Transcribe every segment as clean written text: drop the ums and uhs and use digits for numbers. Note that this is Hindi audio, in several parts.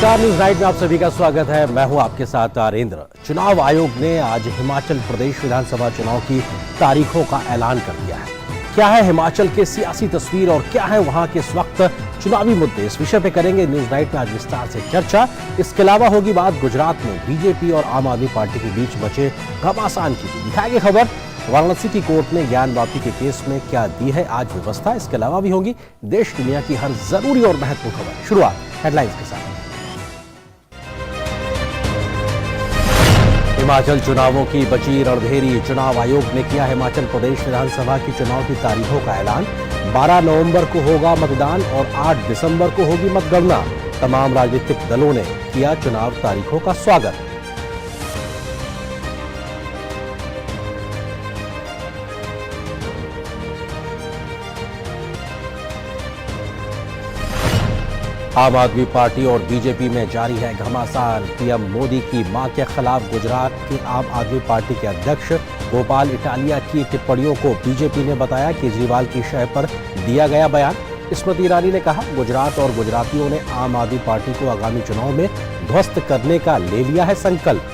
नमस्कार, न्यूज नाइट में आप सभी का स्वागत है। मैं हूं आपके साथ आरेंद्र। चुनाव आयोग ने आज हिमाचल प्रदेश विधानसभा चुनाव की तारीखों का ऐलान कर दिया है। क्या है हिमाचल के सियासी तस्वीर और क्या है वहां के इस वक्त चुनावी मुद्दे, इस विषय पे करेंगे न्यूज नाइट में आज विस्तार से चर्चा। इसके अलावा होगी बात गुजरात में बीजेपी और आम आदमी पार्टी के बीच मचे घमासान की। दिखाएंगे खबर वाराणसी की कोर्ट ने ज्ञान वापी के केस में क्या दी है आज व्यवस्था। इसके अलावा भी होगी देश दुनिया की हर जरूरी और महत्वपूर्ण खबर। शुरुआत हेडलाइंस के साथ। हिमाचल चुनावों की बची रणभेरी। चुनाव आयोग ने किया हिमाचल प्रदेश विधानसभा की चुनाव की तारीखों का ऐलान। 12 नवंबर को होगा मतदान और 8 दिसंबर को होगी मतगणना। तमाम राजनीतिक दलों ने किया चुनाव तारीखों का स्वागत। आम आदमी पार्टी और बीजेपी में जारी है घमासान। पीएम मोदी की मां के खिलाफ गुजरात के आम आदमी पार्टी के अध्यक्ष गोपाल इटालिया की टिप्पणियों को बीजेपी ने बताया केजरीवाल की शय पर दिया गया बयान। स्मृति ईरानी ने कहा गुजरात और गुजरातियों ने आम आदमी पार्टी को आगामी चुनाव में ध्वस्त करने का ले लिया है संकल्प।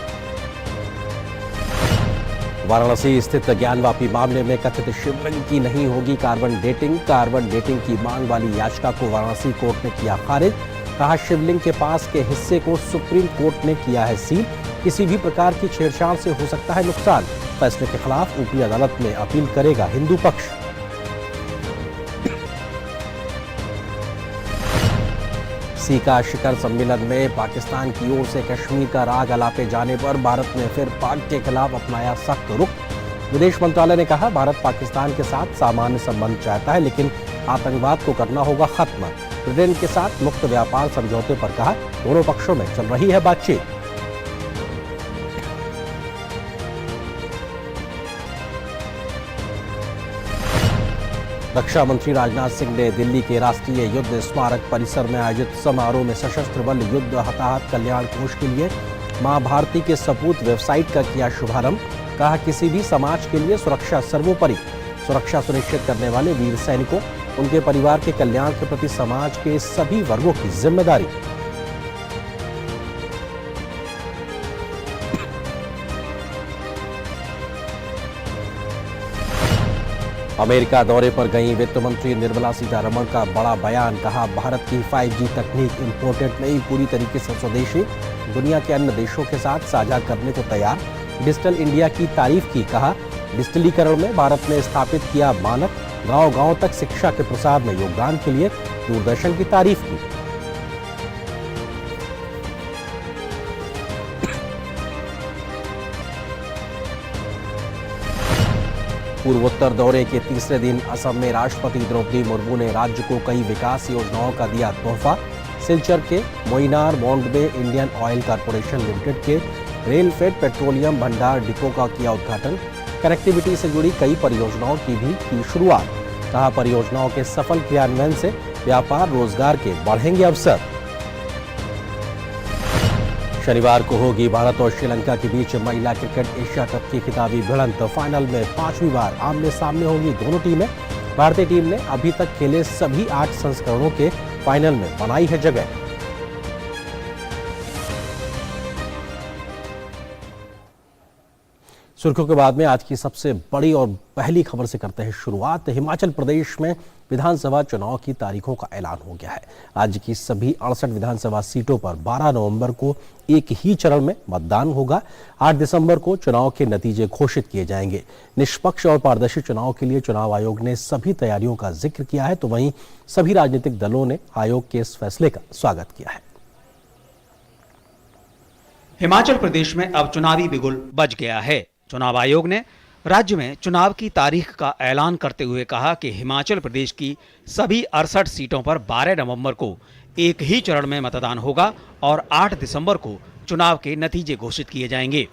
वाराणसी स्थित ज्ञान वापी मामले में कथित शिवलिंग की नहीं होगी कार्बन डेटिंग की मांग वाली याचिका को वाराणसी कोर्ट ने किया खारिज। कहा शिवलिंग के पास के हिस्से को सुप्रीम कोर्ट ने किया है सील। किसी भी प्रकार की छेड़छाड़ से हो सकता है नुकसान। फैसले के खिलाफ ऊपरी अदालत में अपील करेगा हिंदू पक्ष। सीका शिखर सम्मेलन में पाकिस्तान की ओर से कश्मीर का राग अलापे जाने पर भारत ने फिर पाक के खिलाफ अपनाया सख्त रुख। विदेश मंत्रालय ने कहा भारत पाकिस्तान के साथ सामान्य संबंध चाहता है लेकिन आतंकवाद को करना होगा खत्म। ब्रिटेन के साथ मुक्त व्यापार समझौते पर कहा दोनों पक्षों में चल रही है बातचीत। रक्षा मंत्री राजनाथ सिंह ने दिल्ली के राष्ट्रीय युद्ध स्मारक परिसर में आयोजित समारोह में सशस्त्र बल युद्ध हताहत कल्याण कोष के लिए मां भारती के सपूत वेबसाइट का किया शुभारंभ। कहा किसी भी समाज के लिए सुरक्षा सर्वोपरि। सुरक्षा सुनिश्चित करने वाले वीर सैनिकों, उनके परिवार के कल्याण के प्रति समाज के सभी वर्गों की जिम्मेदारी। अमेरिका दौरे पर गई वित्त मंत्री निर्मला सीतारमण का बड़ा बयान। कहा भारत की 5G तकनीक इंपोर्टेड नहीं, पूरी तरीके से स्वदेशी, दुनिया के अन्य देशों के साथ साझा करने को तैयार। डिजिटल इंडिया की तारीफ की। कहा डिजिटलीकरण में भारत ने स्थापित किया मानक। गांव-गांव तक शिक्षा के प्रसार में योगदान के लिए दूरदर्शन की तारीफ की। पूर्वोत्तर दौरे के तीसरे दिन असम में राष्ट्रपति द्रौपदी मुर्मू ने राज्य को कई विकास योजनाओं का दिया तोहफा। सिलचर के मोइनार बॉन्ड में इंडियन ऑयल कॉर्पोरेशन लिमिटेड के रेलफेड पेट्रोलियम भंडार डिपो का किया उद्घाटन। कनेक्टिविटी से जुड़ी कई परियोजनाओं की भी की शुरुआत। कहा परियोजनाओं के सफल क्रियान्वयन से व्यापार रोजगार के बढ़ेंगे अवसर। शनिवार को होगी भारत और श्रीलंका के बीच महिला क्रिकेट एशिया कप की खिताबी भिड़ंत। फाइनल में 5वीं बार आमने सामने होंगी दोनों टीमें। भारतीय टीम ने अभी तक खेले सभी 8 संस्करणों के फाइनल में बनाई है जगह। सुर्खियों के बाद में आज की सबसे बड़ी और पहली खबर से करते हैं शुरुआत। हिमाचल प्रदेश में विधानसभा चुनाव की तारीखों का ऐलान हो गया है। राज्य की सभी 68 विधानसभा सीटों पर 12 नवंबर को एक ही चरण में मतदान होगा। 8 दिसंबर को चुनाव के नतीजे घोषित किए जाएंगे। निष्पक्ष और पारदर्शी चुनाव के लिए चुनाव आयोग ने सभी तैयारियों का जिक्र किया है, तो वहीं सभी राजनीतिक दलों ने आयोग के इस फैसले का स्वागत किया है। हिमाचल प्रदेश में अब चुनावी बिगुल बज गया है। चुनाव आयोग ने राज्य में चुनाव की तारीख का ऐलान करते हुए कहा कि हिमाचल प्रदेश की सभी 68 सीटों पर 12 नवंबर को एक ही चरण में मतदान होगा और 8 दिसंबर को चुनाव के नतीजे घोषित किए जाएंगे।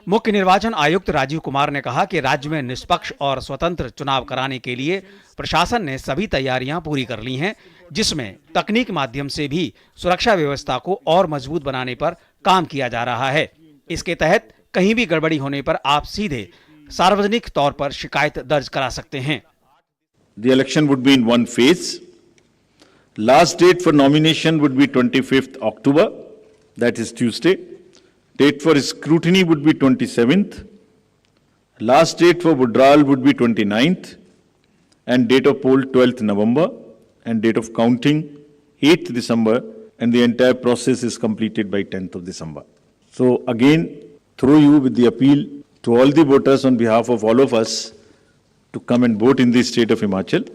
मुख्य निर्वाचन आयुक्त राजीव कुमार ने कहा कि राज्य में निष्पक्ष और स्वतंत्र चुनाव कराने के लिए प्रशासन ने सभी तैयारियां पूरी कर ली हैं, जिसमें तकनीक माध्यम से भी सुरक्षा व्यवस्था को और मजबूत बनाने पर काम किया जा रहा है। इसके तहत कहीं भी गड़बड़ी होने पर आप सीधे सार्वजनिक तौर पर शिकायत दर्ज करा सकते हैं। The election would be in one phase. Last date for nomination would be 25th October that is Tuesday. Date for scrutiny would be 27th. Last date for withdrawal would be 29th. And date of poll 12th November. And date of counting 8th December. And the entire process is completed by 10th of December. So again, through you with the appeal to all the voters on behalf of all of us to come and vote in the state of Himachal.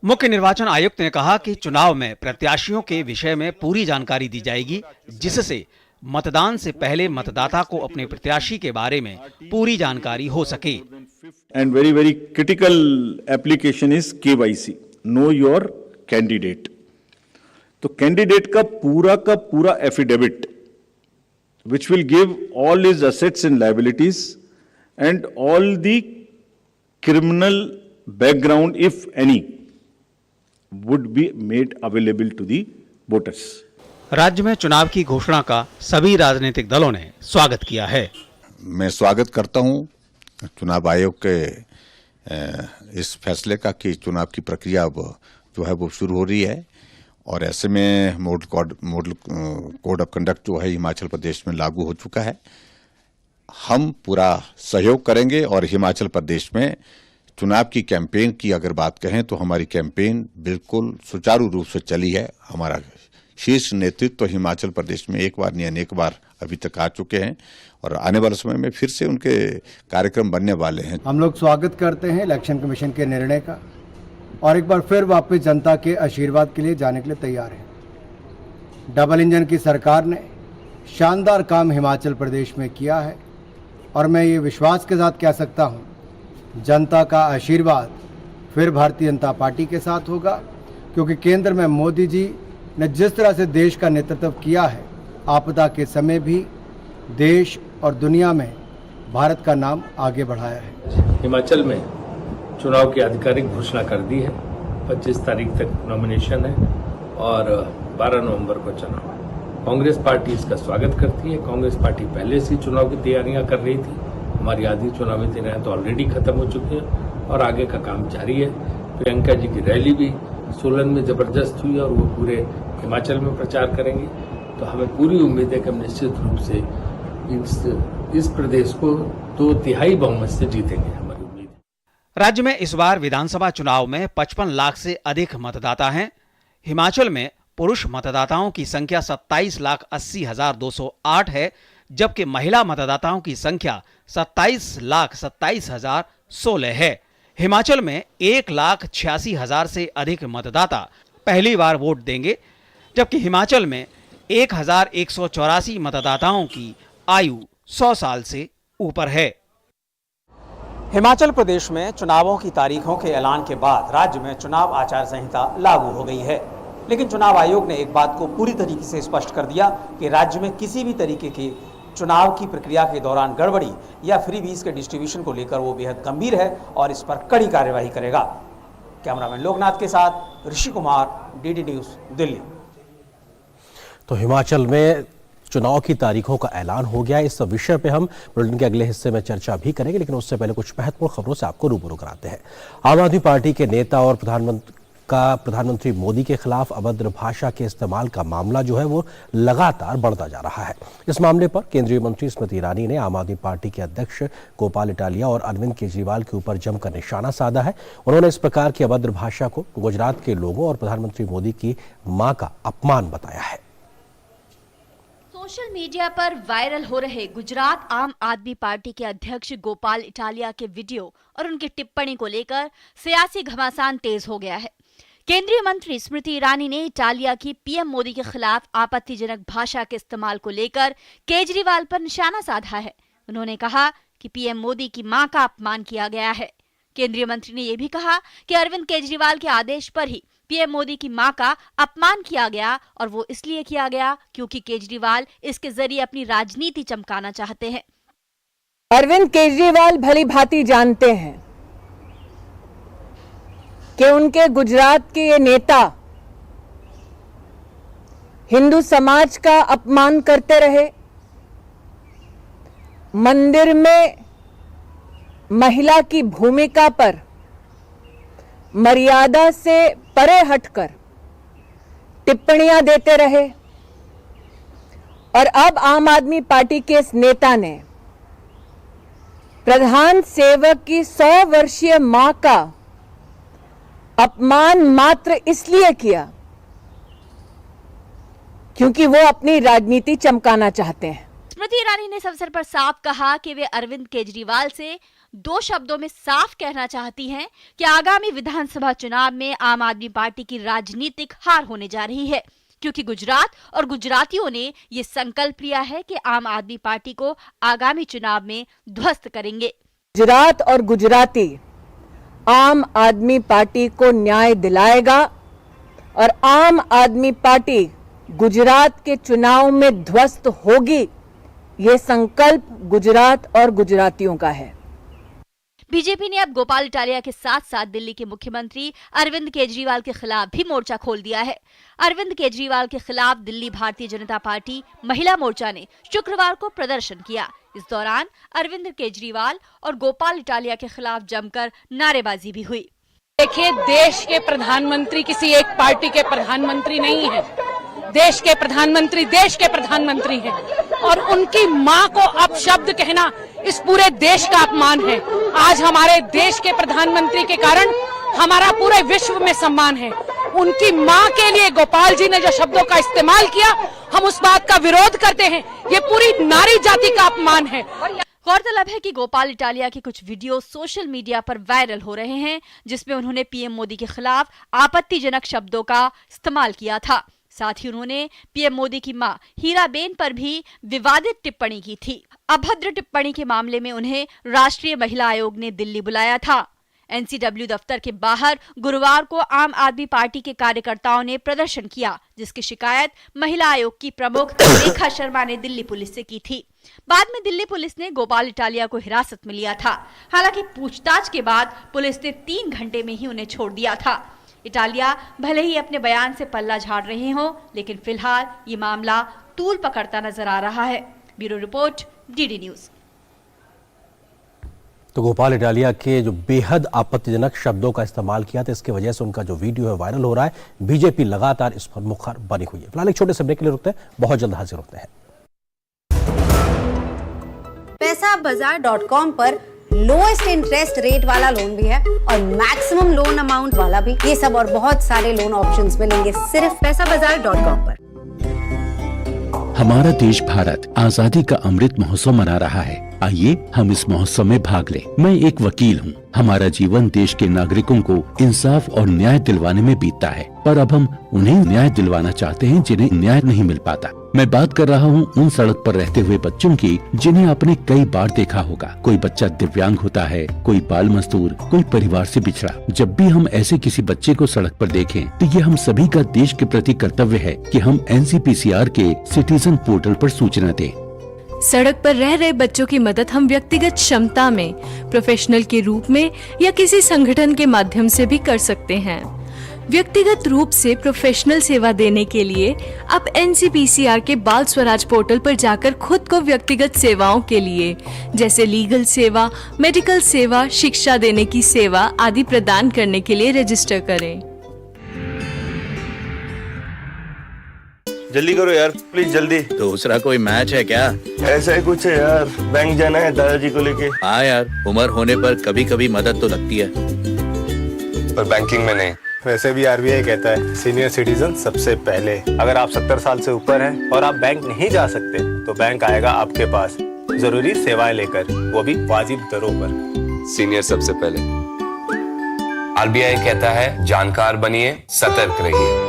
मुख्य निर्वाचन आयुक्त ने कहा कि चुनाव में प्रत्याशियों के विषय में पूरी जानकारी दी जाएगी, जिससे मतदान से पहले मतदाता को अपने प्रत्याशी के बारे में पूरी जानकारी हो सके। And very critical application is KYC, know your candidate. तो कैंडिडेट का पूरा affidavit which will give all his assets and liabilities and all the criminal background, if any, would be made available to the voters. राज्य में चुनाव की घोषणा का सभी राजनीतिक दलों ने स्वागत किया है। मैं स्वागत करता हूं चुनाव आयोग के इस फैसले का कि चुनाव की प्रक्रिया अब जो है वो शुरू हो रही है और ऐसे में मॉडल कोड ऑफ कंडक्ट जो है हिमाचल प्रदेश में लागू हो चुका है। हम पूरा सहयोग करेंगे और हिमाचल प्रदेश में चुनाव की कैंपेन की अगर बात कहें तो हमारी कैंपेन बिल्कुल सुचारू रूप से चली है। हमारा शीर्ष नेतृत्व तो हिमाचल प्रदेश में एक बार नहीं अनेक बार अभी तक आ चुके हैं और आने वाले समय में फिर से उनके कार्यक्रम बनने वाले हैं। हम लोग स्वागत करते हैं इलेक्शन कमीशन के निर्णय का और एक बार फिर वापस जनता के आशीर्वाद के लिए जाने के लिए तैयार हैं। डबल इंजन की सरकार ने शानदार काम हिमाचल प्रदेश में किया है और मैं ये विश्वास के साथ कह सकता हूँ जनता का आशीर्वाद फिर भारतीय जनता पार्टी के साथ होगा, क्योंकि केंद्र में मोदी जी ने जिस तरह से देश का नेतृत्व किया है, आपदा के समय भी देश और दुनिया में भारत का नाम आगे बढ़ाया है। हिमाचल में चुनाव की आधिकारिक घोषणा कर दी है। 25 तारीख तक नॉमिनेशन है और 12 नवंबर को चुनाव है। कांग्रेस पार्टी इसका स्वागत करती है। कांग्रेस पार्टी पहले से चुनाव की तैयारियां कर रही थी। हमारी आधी चुनावी तैयारियां तो ऑलरेडी खत्म हो चुकी हैं और आगे का काम जारी है। प्रियंका जी की रैली भी सोलन में जबरदस्त हुई और वो पूरे हिमाचल में प्रचार करेंगी। तो हमें पूरी उम्मीद है कि हम निश्चित रूप से इस प्रदेश को 2/3 बहुमत से जीतेंगे। हमारी उम्मीद है। राज्य में इस बार विधानसभा चुनाव में 55 लाख से अधिक मतदाता हैं। हिमाचल में पुरुष मतदाताओं की संख्या 27,80,208 है, जबकि महिला मतदाताओं की संख्या 27,27,016 है। हिमाचल में 1,86,000 से अधिक मतदाता पहली बार वोट देंगे, जबकि हिमाचल में 1,184 मतदाताओं की आयु 100 साल से ऊपर है। हिमाचल प्रदेश में चुनावों की तारीखों के ऐलान के बाद राज्य में चुनाव आचार संहिता लागू हो गई है, लेकिन चुनाव आयोग ने एक बात को पूरी तरीके से स्पष्ट कर दिया कि राज्य में किसी भी तरीके की चुनाव की प्रक्रिया के दौरान गड़बड़ी या फ्रीबीज के डिस्ट्रीब्यूशन को लेकर वो बेहद गंभीर है और इस पर कड़ी कार्यवाही करेगा। कैमरामैन लोकनाथ के साथ ऋषि कुमार, डीडी न्यूज, दिल्ली। तो हिमाचल में चुनाव की तारीखों का ऐलान हो गया। इस विषय पे हम बुलेटिन के अगले हिस्से में चर्चा भी करेंगे, लेकिन उससे पहले कुछ महत्वपूर्ण खबरों से आपको रूबरू कराते हैं। आम आदमी पार्टी के नेता और प्रधानमंत्री मोदी के खिलाफ अभद्र भाषा के इस्तेमाल का मामला जो है वो लगातार बढ़ता जा रहा है। इस मामले पर केंद्रीय मंत्री स्मृति ईरानी ने आम आदमी पार्टी के अध्यक्ष गोपाल इटालिया और अरविंद केजरीवाल के ऊपर जमकर निशाना साधा है। उन्होंने इस प्रकार की अभद्र भाषा को गुजरात के लोगों और प्रधानमंत्री मोदी की मां का अपमान बताया है। सोशल मीडिया पर वायरल हो रहे गुजरात आम आदमी पार्टी के अध्यक्ष गोपाल इटालिया के वीडियो और उनकी टिप्पणी को लेकर सियासी घमासान तेज हो गया है। केंद्रीय मंत्री स्मृति ईरानी ने इटालिया की पीएम मोदी के खिलाफ आपत्तिजनक भाषा के इस्तेमाल को लेकर केजरीवाल पर निशाना साधा है। उन्होंने कहा कि पीएम मोदी की मां का अपमान किया गया है। केंद्रीय मंत्री ने यह भी कहा कि अरविंद केजरीवाल के आदेश पर ही पीएम मोदी की मां का अपमान किया गया और वो इसलिए किया गया क्योंकि केजरीवाल इसके जरिए अपनी राजनीति चमकाना चाहते हैं। अरविंद केजरीवाल भली भांति जानते हैं कि उनके गुजरात के ये नेता हिंदू समाज का अपमान करते रहे, मंदिर में महिला की भूमिका पर मर्यादा से परे हटकर टिप्पणियां देते रहे और अब आम आदमी पार्टी के इस नेता ने प्रधान सेवक की 100 वर्षीय मां का अपमान मात्र इसलिए किया क्योंकि वो अपनी राजनीति चमकाना चाहते हैं। स्मृति ईरानी ने इस अवसर पर साफ कहा कि वे अरविंद केजरीवाल से 2 शब्दों में साफ कहना चाहती हैं कि आगामी विधानसभा चुनाव में आम आदमी पार्टी की राजनीतिक हार होने जा रही है, क्योंकि गुजरात और गुजरातियों ने ये संकल्प लिया है कि आम आदमी पार्टी को आगामी चुनाव में ध्वस्त करेंगे। गुजरात और गुजराती आम आदमी पार्टी को न्याय दिलाएगा और आम आदमी पार्टी गुजरात के चुनाव में ध्वस्त होगी, ये संकल्प गुजरात और गुजरातियों का है। बीजेपी ने अब गोपाल इटालिया के साथ साथ दिल्ली के मुख्यमंत्री अरविंद केजरीवाल के खिलाफ भी मोर्चा खोल दिया है। अरविंद केजरीवाल के खिलाफ दिल्ली भारतीय जनता पार्टी महिला मोर्चा ने शुक्रवार को प्रदर्शन किया। इस दौरान अरविंद केजरीवाल और गोपाल इटालिया के खिलाफ जमकर नारेबाजी भी हुई। देखिए, देश के प्रधानमंत्री किसी एक पार्टी के प्रधानमंत्री नहीं है। देश के प्रधानमंत्री हैं और उनकी मां को अपशब्द कहना इस पूरे देश का अपमान है। आज हमारे देश के प्रधानमंत्री के कारण हमारा पूरे विश्व में सम्मान है। उनकी मां के लिए गोपाल जी ने जो शब्दों का इस्तेमाल किया, हम उस बात का विरोध करते हैं। ये पूरी नारी जाति का अपमान है। गौरतलब है कि गोपाल इटालिया के कुछ वीडियो सोशल मीडिया पर वायरल हो रहे हैं, जिसमें उन्होंने पीएम मोदी के खिलाफ आपत्तिजनक शब्दों का इस्तेमाल किया था। साथ ही उन्होंने पीएम मोदी की मां हीराबेन पर भी विवादित टिप्पणी की थी। अभद्र टिप्पणी के मामले में उन्हें राष्ट्रीय महिला आयोग ने दिल्ली बुलाया था। एनसीडब्ल्यू दफ्तर के बाहर गुरुवार को आम आदमी पार्टी के कार्यकर्ताओं ने प्रदर्शन किया, जिसकी शिकायत महिला आयोग की प्रमुख रेखा शर्मा ने दिल्ली पुलिस से की थी। बाद में दिल्ली पुलिस ने गोपाल इटालिया को हिरासत में लिया था। हालांकि पूछताछ के बाद पुलिस ने 3 घंटे में ही उन्हें छोड़ दिया था। इटालिया भले ही अपने बयान से पल्ला झाड़ रहे हों, लेकिन फिलहाल ये मामला तूल पकड़ता नजर आ रहा है। Bureau report, DD news. तो गोपाल इटालिया के जो बेहद आपत्तिजनक शब्दों का इस्तेमाल किया था, इसकी वजह से उनका जो वीडियो है वायरल हो रहा है। बीजेपी लगातार इस पर मुखर बनी हुई है। फिलहाल एक छोटे से ब्रेक के लिए रुकते हैं, बहुत जल्द हाजिर होते हैं। पैसाबाजार.com पर लोएस्ट इंटरेस्ट रेट वाला लोन भी है और मैक्सिमम लोन अमाउंट वाला भी। ये सब और बहुत सारे लोन ऑप्शंस मिलेंगे सिर्फ पैसाबाजार.com पर। हमारा देश भारत आजादी का अमृत महोत्सव मना रहा है। आइए हम इस महोत्सव में भाग लें। मैं एक वकील हूँ। हमारा जीवन देश के नागरिकों को इंसाफ और न्याय दिलवाने में बीतता है, पर अब हम उन्हें न्याय दिलवाना चाहते हैं जिन्हें न्याय नहीं मिल पाता। मैं बात कर रहा हूँ उन सड़क पर रहते हुए बच्चों की जिन्हें आपने कई बार देखा होगा। कोई बच्चा दिव्यांग होता है, कोई बाल मजदूर, कोई परिवार से बिछड़ा। जब भी हम ऐसे किसी बच्चे को सड़क पर देखें तो ये हम सभी का देश के प्रति कर्तव्य है कि हम NCPCR के सिटीजन पोर्टल पर सूचना दें। सड़क पर रह रहे बच्चों की मदद हम व्यक्तिगत क्षमता में, प्रोफेशनल के रूप में या किसी संगठन के माध्यम से भी कर सकते हैं। व्यक्तिगत रूप से प्रोफेशनल सेवा देने के लिए आप NCPCR के बाल स्वराज पोर्टल पर जाकर खुद को व्यक्तिगत सेवाओं के लिए जैसे लीगल सेवा, मेडिकल सेवा, शिक्षा देने की सेवा आदि प्रदान करने के लिए रजिस्टर करें। जल्दी करो यार, प्लीज जल्दी। दूसरा कोई मैच है क्या? ऐसा ही कुछ है यार, बैंक जाना है दादाजी को लेके। हाँ यार, उम्र होने पर कभी कभी मदद तो लगती है, पर बैंकिंग में नहीं। वैसे भी RBI कहता है सीनियर सिटीजन सबसे पहले। अगर आप 70 साल से ऊपर हैं और आप बैंक नहीं जा सकते तो बैंक आएगा आपके पास जरूरी सेवाएं लेकर, वो भी वाजिब दरों पर। सीनियर सबसे पहले। RBI कहता है जानकार बनिए, सतर्क रहिए।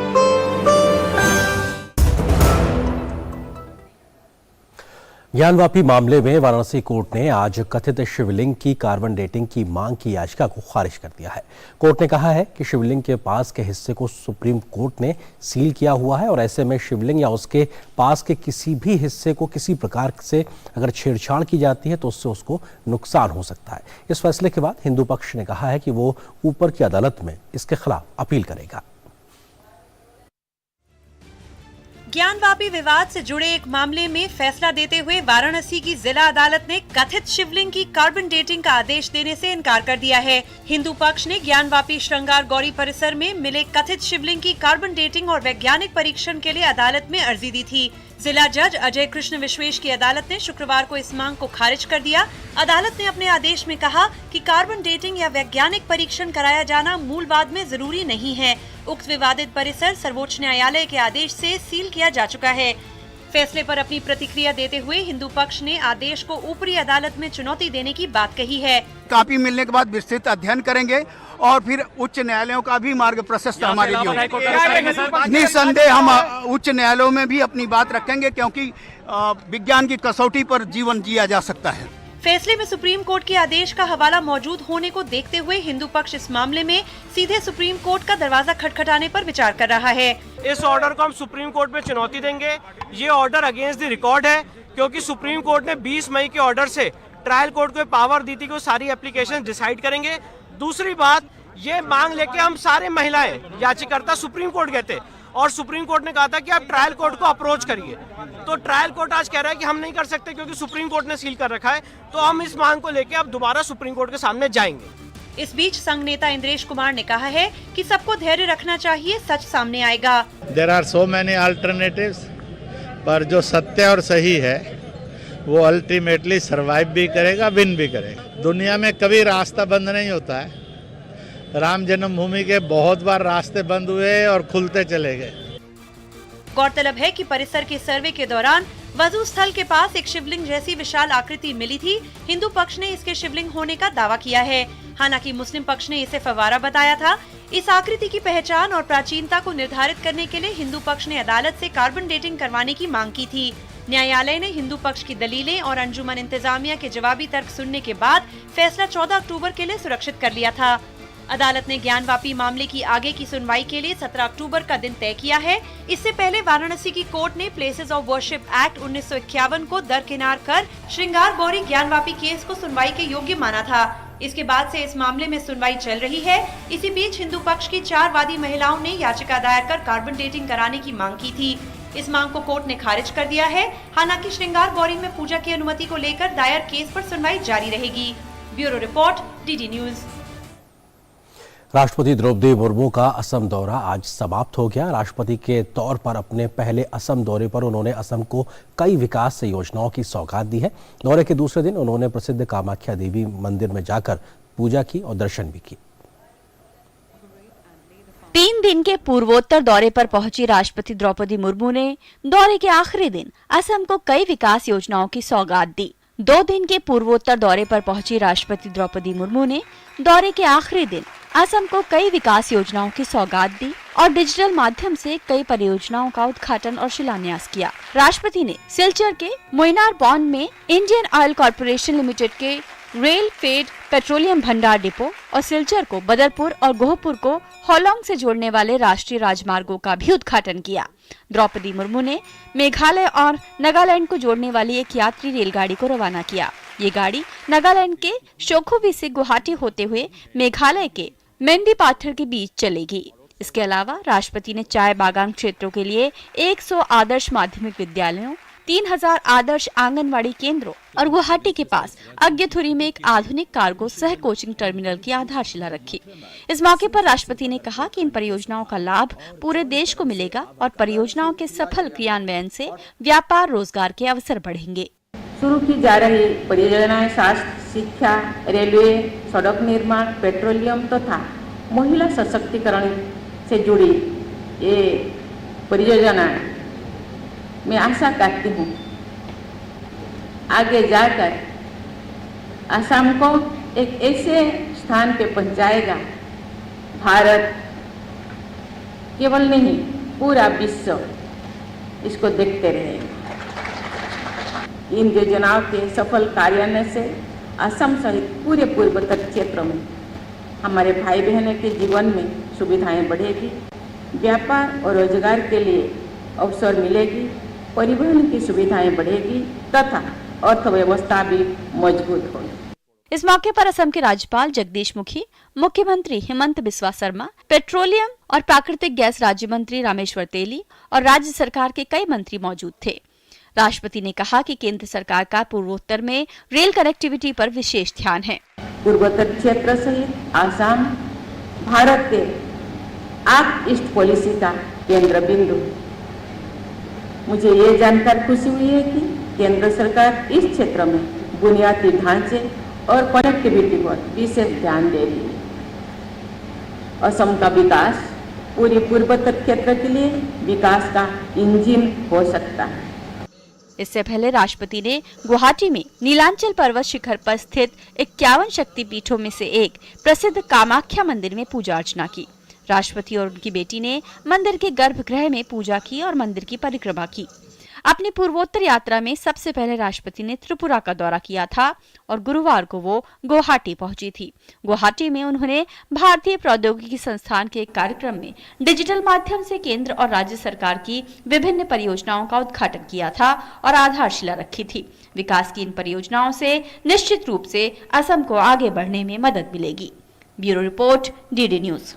ज्ञानवापी मामले में वाराणसी कोर्ट ने आज कथित शिवलिंग की कार्बन डेटिंग की मांग की याचिका को खारिज कर दिया है। कोर्ट ने कहा है कि शिवलिंग के पास के हिस्से को सुप्रीम कोर्ट ने सील किया हुआ है और ऐसे में शिवलिंग या उसके पास के किसी भी हिस्से को किसी प्रकार से अगर छेड़छाड़ की जाती है तो उससे उसको नुकसान हो सकता है। इस फैसले के बाद हिंदू पक्ष ने कहा है कि वो ऊपर की अदालत में इसके खिलाफ अपील करेगा। ज्ञानवापी विवाद से जुड़े एक मामले में फैसला देते हुए वाराणसी की जिला अदालत ने कथित शिवलिंग की कार्बन डेटिंग का आदेश देने से इनकार कर दिया है। हिंदू पक्ष ने ज्ञानवापी श्रृंगार गौरी परिसर में मिले कथित शिवलिंग की कार्बन डेटिंग और वैज्ञानिक परीक्षण के लिए अदालत में अर्जी दी थी। जिला जज अजय कृष्ण विश्वेश की अदालत ने शुक्रवार को इस मांग को खारिज कर दिया। अदालत ने अपने आदेश में कहा कि कार्बन डेटिंग या वैज्ञानिक परीक्षण कराया जाना मूलवाद में जरूरी नहीं है। उक्त विवादित परिसर सर्वोच्च न्यायालय के आदेश से सील किया जा चुका है। फैसले पर अपनी प्रतिक्रिया देते हुए हिंदू पक्ष ने आदेश को ऊपरी अदालत में चुनौती देने की बात कही है। कॉपी मिलने के बाद विस्तृत अध्ययन करेंगे और फिर उच्च न्यायालयों का भी मार्ग प्रशस्त हमारे लिए होगा। निसंदेह हम उच्च न्यायालयों में भी अपनी बात रखेंगे, क्योंकि विज्ञान की कसौटी पर जीवन जिया जा सकता है। फैसले में सुप्रीम कोर्ट के आदेश का हवाला मौजूद होने को देखते हुए हिंदू पक्ष इस मामले में सीधे सुप्रीम कोर्ट का दरवाजा खटखटाने पर विचार कर रहा है। इस ऑर्डर को हम सुप्रीम कोर्ट में चुनौती देंगे। ये ऑर्डर अगेंस्ट द रिकॉर्ड है, क्योंकि सुप्रीम कोर्ट ने 20 मई के ऑर्डर से ट्रायल कोर्ट को पावर दी थी कि वो सारी एप्लीकेशन डिसाइड करेंगे। दूसरी बात, ये मांग लेके हम सारे महिलाएं याचिकाकर्ता सुप्रीम कोर्ट गए थे और सुप्रीम कोर्ट ने कहा था कि आप ट्रायल कोर्ट को अप्रोच करिए। तो ट्रायल कोर्ट आज कह रहा है कि हम नहीं कर सकते क्योंकि सुप्रीम कोर्ट ने सील कर रखा है। तो हम इस मांग को लेके अब दोबारा सुप्रीम कोर्ट के सामने जाएंगे। इस बीच संघ नेता इंद्रेश कुमार ने कहा है कि सबको धैर्य रखना चाहिए, सच सामने आएगा। There are so many alternatives, पर जो सत्य और सही है वो अल्टीमेटली सरवाइव भी करेगा, विन भी करेगा। दुनिया में कभी रास्ता बंद नहीं होता है। राम जन्मभूमि के बहुत बार रास्ते बंद हुए और खुलते चले गए। गौरतलब है कि परिसर के सर्वे के दौरान वजू स्थल के पास एक शिवलिंग जैसी विशाल आकृति मिली थी। हिंदू पक्ष ने इसके शिवलिंग होने का दावा किया है, हालांकि मुस्लिम पक्ष ने इसे फव्वारा बताया था। इस आकृति की पहचान और प्राचीनता को निर्धारित करने के लिए हिंदू पक्ष ने अदालत से कार्बन डेटिंग करवाने की मांग की थी। न्यायालय ने हिंदू पक्ष की दलीलें और अंजुमन इंतजामिया के जवाबी तर्क सुनने के बाद फैसला 14 अक्टूबर के लिए सुरक्षित कर लिया था। अदालत ने ज्ञानवापी मामले की आगे की सुनवाई के लिए 17 अक्टूबर का दिन तय किया है। इससे पहले वाराणसी की कोर्ट ने प्लेसेस ऑफ वर्शिप एक्ट 1951 को दरकिनार कर श्रृंगार गौरी ज्ञानवापी केस को सुनवाई के योग्य माना था। इसके बाद से इस मामले में सुनवाई चल रही है। इसी बीच हिंदू पक्ष की 4 वादी महिलाओं ने याचिका दायर कर कार्बन डेटिंग कराने की मांग की थी। इस मांग को कोर्ट ने खारिज कर दिया है। हालांकि श्रृंगार गौरी में पूजा की अनुमति को लेकर दायर केस पर सुनवाई जारी रहेगी। Bureau report, DD news. राष्ट्रपति द्रौपदी मुर्मू का असम दौरा आज समाप्त हो गया। राष्ट्रपति के तौर पर अपने पहले असम दौरे पर उन्होंने असम को कई विकास योजनाओं की सौगात दी है। दौरे के दूसरे दिन उन्होंने प्रसिद्ध कामाख्या देवी मंदिर में जाकर पूजा की और दर्शन भी किए। 3 दिन के पूर्वोत्तर दौरे पर पहुंची राष्ट्रपति द्रौपदी मुर्मू ने दौरे के आखिरी दिन असम को कई विकास योजनाओं की सौगात दी। 2 दिन के पूर्वोत्तर दौरे पर पहुंची राष्ट्रपति द्रौपदी मुर्मू ने दौरे के आखिरी दिन असम को कई विकास योजनाओं की सौगात दी और डिजिटल माध्यम से कई परियोजनाओं का उद्घाटन और शिलान्यास किया। राष्ट्रपति ने सिलचर के मोइनार बॉन्ड में इंडियन ऑयल कॉर्पोरेशन लिमिटेड के रेल फेड पेट्रोलियम भंडार डिपो और सिलचर को बदरपुर और गोहपुर को होलोंग से जोड़ने वाले राष्ट्रीय राजमार्गों का भी उद्घाटन किया। द्रौपदी मुर्मू ने मेघालय और नागालैंड को जोड़ने वाली एक यात्री रेलगाड़ी को रवाना किया। ये गाड़ी नागालैंड के शोखुवी से गुवाहाटी होते हुए मेघालय के मेंडी पाथर के बीच चलेगी। इसके अलावा राष्ट्रपति ने चाय बागान क्षेत्रों के लिए 100 आदर्श माध्यमिक विद्यालयों, 3000 आदर्श आंगनवाड़ी केंद्रों और गुवाहाटी के पास अग्यथुरी में एक आधुनिक कार्गो सह कोचिंग टर्मिनल की आधारशिला रखी। इस मौके पर राष्ट्रपति ने कहा कि इन परियोजनाओं का लाभ पूरे देश को मिलेगा और परियोजनाओं के सफल क्रियान्वयन से व्यापार रोजगार के अवसर बढ़ेंगे। शुरू की जा रही परियोजनाएं स्वास्थ्य, शिक्षा, रेलवे, सड़क निर्माण, पेट्रोलियम तथा महिला सशक्तिकरण से जुड़ी ये परियोजनाएं मैं आशा करती हूँ आगे जाकर असम को एक ऐसे स्थान पे पहुँचाएगा, भारत केवल नहीं पूरा विश्व इसको देखते रहेगा। इन योजनाओं के सफल कार्यान्वयन से असम सहित पूरे पूर्वोत्तर क्षेत्रों में हमारे भाई बहनों के जीवन में सुविधाएं बढ़ेगी, व्यापार और रोजगार के लिए अवसर मिलेगी, परिवहन की सुविधाएं बढ़ेगी तथा अर्थव्यवस्था भी मजबूत होगी। इस मौके पर असम के राज्यपाल जगदीश मुखी, मुख्यमंत्री हिमंत बिस्वा शर्मा, पेट्रोलियम और प्राकृतिक गैस राज्य मंत्री रामेश्वर तेली और राज्य सरकार के कई मंत्री मौजूद थे। राष्ट्रपति ने कहा कि केंद्र सरकार का पूर्वोत्तर में रेल कनेक्टिविटी पर विशेष ध्यान है। पूर्वोत्तर क्षेत्र सहित आसाम भारत के एक्ट ईस्ट पॉलिसी का केंद्र बिंदु। मुझे ये जानकर खुशी हुई है कि केंद्र सरकार इस क्षेत्र में बुनियादी ढांचे और कनेक्टिविटी पर विशेष ध्यान दे रही है। असम का विकास पूरी पूर्वोत्तर क्षेत्र के लिए विकास का इंजन हो सकता है। इससे पहले राष्ट्रपति ने गुवाहाटी में नीलांचल पर्वत शिखर पर स्थित 51 शक्तिपीठों में से एक प्रसिद्ध कामाख्या मंदिर में पूजा अर्चना की। राष्ट्रपति और उनकी बेटी ने मंदिर के गर्भगृह में पूजा की और मंदिर की परिक्रमा की। अपनी पूर्वोत्तर यात्रा में सबसे पहले राष्ट्रपति ने त्रिपुरा का दौरा किया था और गुरुवार को वो गुवाहाटी पहुंची थी। गुवाहाटी में उन्होंने भारतीय प्रौद्योगिकी संस्थान के एक कार्यक्रम में डिजिटल माध्यम से केंद्र और राज्य सरकार की विभिन्न परियोजनाओं का उद्घाटन किया था और आधारशिला रखी थी। विकास की इन परियोजनाओं से निश्चित रूप से असम को आगे बढ़ने में मदद मिलेगी। Bureau report, DD news.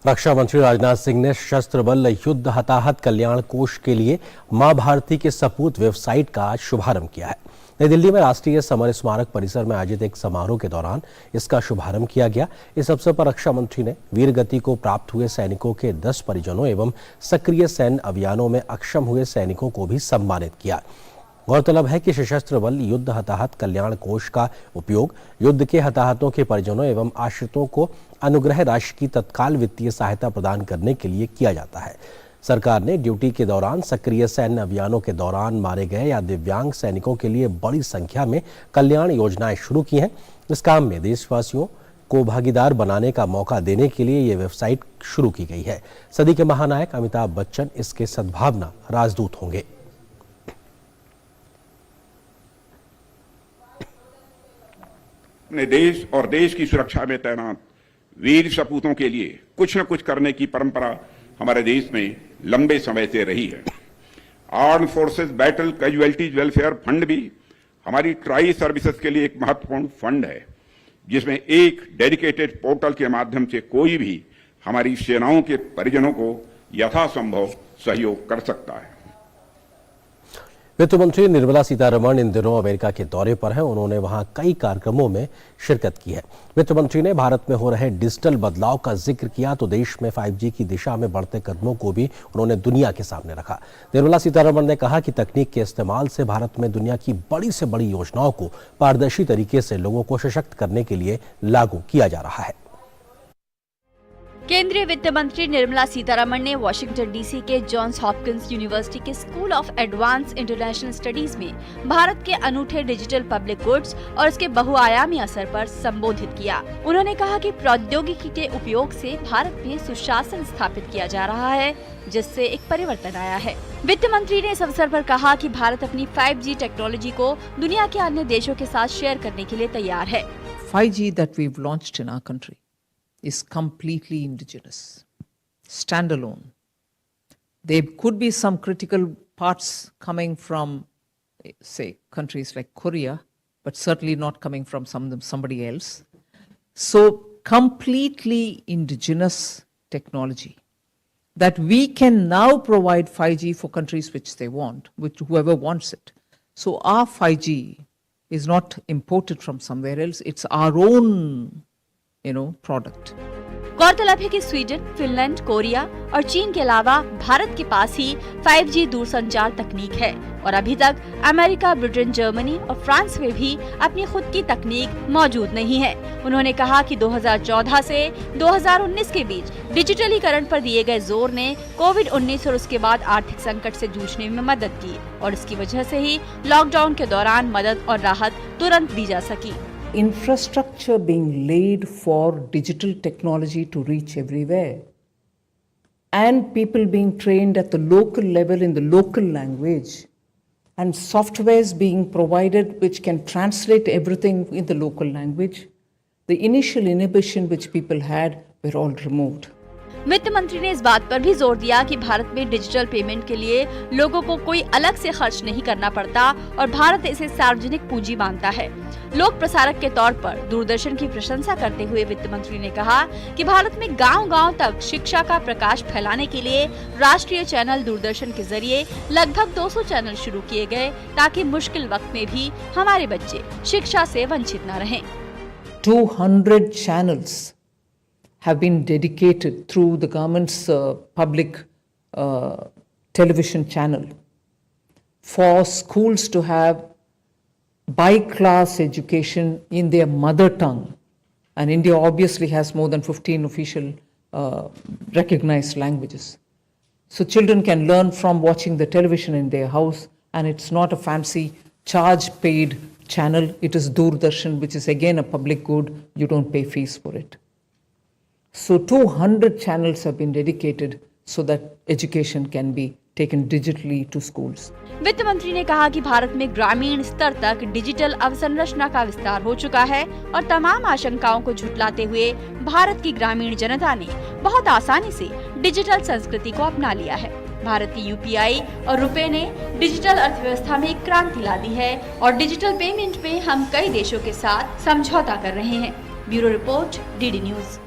रक्षा मंत्री राजनाथ सिंह ने सशस्त्र बल युद्ध हताहत कल्याण कोष के लिए मां भारती के सपूत वेबसाइट का आज शुभारंभ किया है। नई दिल्ली में राष्ट्रीय समर स्मारक परिसर में आयोजित एक समारोह के दौरान इसका शुभारंभ किया गया। इस अवसर पर रक्षा मंत्री ने वीर गति को प्राप्त हुए सैनिकों के 10 परिजनों एवं सक्रिय सैन्य अभियानों में अक्षम हुए सैनिकों को भी सम्मानित किया। गौरतलब है कि सशस्त्र बल युद्ध हताहत कल्याण कोष का उपयोग युद्ध के हताहतों के परिजनों एवं आश्रितों को अनुग्रह राशि की तत्काल वित्तीय सहायता प्रदान करने के लिए किया जाता है। सरकार ने ड्यूटी के दौरान सक्रिय सैन्य अभियानों के दौरान मारे गए या दिव्यांग सैनिकों के लिए बड़ी संख्या में कल्याण योजनाएं शुरू की हैं। इस काम में देशवासियों को भागीदार बनाने का मौका देने के लिए ये वेबसाइट शुरू की गई है। सदी के महानायक अमिताभ बच्चन इसके सद्भावना राजदूत होंगे। अपने देश और देश की सुरक्षा में तैनात वीर सपूतों के लिए कुछ न कुछ करने की परंपरा हमारे देश में लंबे समय से रही है। Arm forces battle casualties welfare fund भी हमारी ट्राई सर्विसेज के लिए एक महत्वपूर्ण फंड है, जिसमें एक डेडिकेटेड पोर्टल के माध्यम से कोई भी हमारी सेनाओं के परिजनों को यथासंभव सहयोग कर सकता है। वित्त मंत्री निर्मला सीतारमण इन दिनों अमेरिका के दौरे पर हैं। उन्होंने वहां कई कार्यक्रमों में शिरकत की है। वित्त मंत्री ने भारत में हो रहे डिजिटल बदलाव का जिक्र किया तो देश में 5G की दिशा में बढ़ते कदमों को भी उन्होंने दुनिया के सामने रखा। निर्मला सीतारमण ने कहा कि तकनीक के इस्तेमाल से भारत में दुनिया की बड़ी से बड़ी योजनाओं को पारदर्शी तरीके से लोगों को सशक्त करने के लिए लागू किया जा रहा है। केंद्रीय वित्त मंत्री निर्मला सीतारमण ने वॉशिंगटन डीसी के जॉन्स हॉपकिंस यूनिवर्सिटी के school of advance international studies में भारत के अनूठे डिजिटल पब्लिक गुड्स और इसके बहुआयामी असर पर संबोधित किया। उन्होंने कहा कि प्रौद्योगिकी के उपयोग से भारत में सुशासन स्थापित किया जा रहा है, जिससे एक परिवर्तन आया है। वित्त मंत्री ने इस अवसर पर कहा कि भारत अपनी 5G टेक्नोलॉजी को दुनिया के अन्य देशों के साथ शेयर करने के लिए तैयार है। 5G that we've launched in our country is completely indigenous, standalone. There could be some critical parts coming from, say, countries like Korea, but certainly not coming from somebody else. So, completely indigenous technology that we can now provide 5G for countries which they want, which whoever wants it. So, our 5G is not imported from somewhere else, it's our own product. गौरतलब है कि स्वीडन, फिनलैंड, कोरिया और चीन के अलावा भारत के पास ही 5G दूरसंचार तकनीक है और अभी तक अमेरिका, ब्रिटेन, जर्मनी और फ्रांस में भी अपनी खुद की तकनीक मौजूद नहीं है। उन्होंने कहा कि 2014 से 2019 के बीच डिजिटलीकरण पर दिए गए जोर ने कोविड-19 और उसके बाद आर्थिक संकट से जूझने में मदद की और इसकी वजह से ही लॉकडाउन के दौरान मदद और राहत तुरंत दी जा सकी। Infrastructure being laid for digital technology to reach everywhere and people being trained at the local level in the local language and softwares being provided which can translate everything in the local language, the initial inhibition which people had were all removed. वित्त मंत्री ने इस बात पर भी जोर दिया कि भारत में डिजिटल पेमेंट के लिए लोगों को कोई अलग से खर्च नहीं करना पड़ता और भारत इसे सार्वजनिक पूंजी मानता है। लोक प्रसारक के तौर पर दूरदर्शन की प्रशंसा करते हुए वित्त मंत्री ने कहा कि भारत में गांव-गांव तक शिक्षा का प्रकाश फैलाने के लिए राष्ट्रीय चैनल दूरदर्शन के जरिए लगभग 200 चैनल शुरू किए गए ताकि मुश्किल वक्त में भी हमारे बच्चे शिक्षा से वंचित न रहें। 200 channels have been dedicated through the government's public television channel for schools to have by-class education in their mother tongue. And India obviously has more than 15 official recognized languages. So children can learn from watching the television in their house, and it's not a fancy charge-paid channel. It is Doordarshan, which is again a public good. You don't pay fees for it. So 200 channels have been dedicated so that education can be taken digitally to schools. वित्त मंत्री ने कहा कि भारत में ग्रामीण स्तर तक डिजिटल अवसंरचना का विस्तार हो चुका है और तमाम आशंकाओं को झुठलाते हुए भारत की ग्रामीण जनता ने बहुत आसानी से डिजिटल संस्कृति को अपना लिया है। भारत की यूपीआई और रुपए ने डिजिटल अर्थव्यवस्था में एक क्रांति ला दी है और डिजिटल पेमेंट में हम कई देशों के साथ समझौता कर रहे हैं। Bureau report, DD news.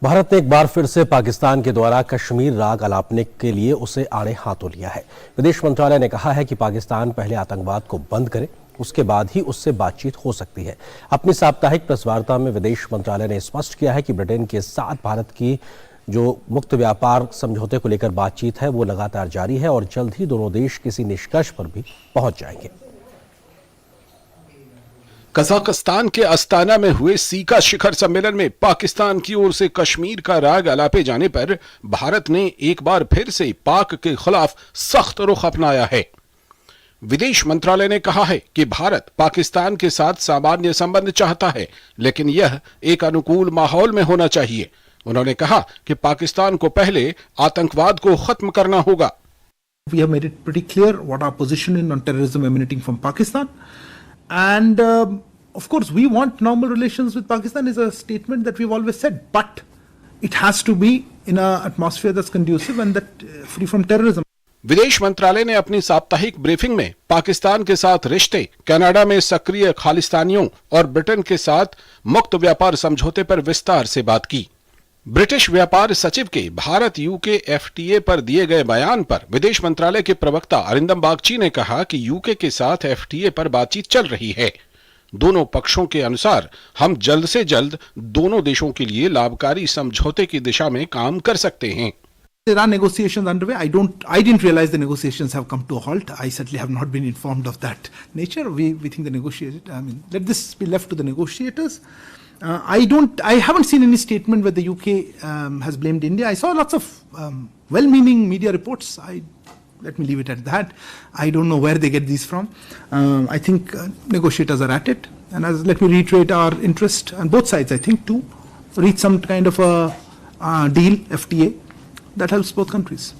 Bharat ने एक बार फिर से पाकिस्तान के द्वारा कश्मीर राग अलापने के लिए उसे आड़े हाथों लिया है। विदेश मंत्रालय ने कहा है कि पाकिस्तान पहले आतंकवाद को बंद करे, उसके बाद ही उससे बातचीत हो सकती है। अपनी साप्ताहिक प्रेस वार्ता में विदेश मंत्रालय ने स्पष्ट किया है कि ब्रिटेन के साथ भारत की जो मुक्त व्यापार समझौते को लेकर बातचीत है वो लगातार जारी है और जल्द ही दोनों देश किसी निष्कर्ष पर भी पहुंच जाएंगे। कजाकिस्तान के अस्ताना में हुए सीका शिखर सम्मेलन में पाकिस्तान की ओर से कश्मीर का राग अलापे जाने पर भारत ने एक बार फिर से पाक के खिलाफ सख्त रुख अपनाया है। विदेश मंत्रालय ने कहा है कि भारत पाकिस्तान के साथ सामान्य संबंध चाहता है, लेकिन यह एक अनुकूल माहौल में होना चाहिए। उन्होंने कहा कि पाकिस्तान को पहले आतंकवाद को खत्म करना होगा। We have made it pretty clear what our position is on terrorism emanating from Pakistan. And of course, we want normal relations with Pakistan is a statement that we've always said, but it has to be in an atmosphere that's conducive and that free from terrorism. विदेश मंत्रालय ने अपनी साप्ताहिक ब्रीफिंग में पाकिस्तान के साथ रिश्ते, कनाडा में सक्रिय खालिस्तानियों और ब्रिटेन के साथ मुक्त व्यापार समझौते पर विस्तार से बात की। ब्रिटिश व्यापार सचिव के भारत यूके एफटीए पर दिए गए बयान पर विदेश मंत्रालय के प्रवक्ता अरिंदम बागची ने कहा कि यूके के साथ एफटीए पर बातचीत चल रही है। दोनों पक्षों के अनुसार हम जल्द से जल्द दोनों देशों के लिए लाभकारी समझौते की दिशा में काम कर सकते हैं। There are negotiations underway. I didn't realize the negotiations have come to a halt. I certainly have not been informed of that nature. We think let this be left to the negotiators. I haven't seen any statement where the UK has blamed India. I saw lots of well-meaning media reports. Let me leave it at that. I don't know where they get these from. I think negotiators are at it. And let me reiterate our interest on both sides, I think, to reach some kind of a deal, FTA, that helps both countries.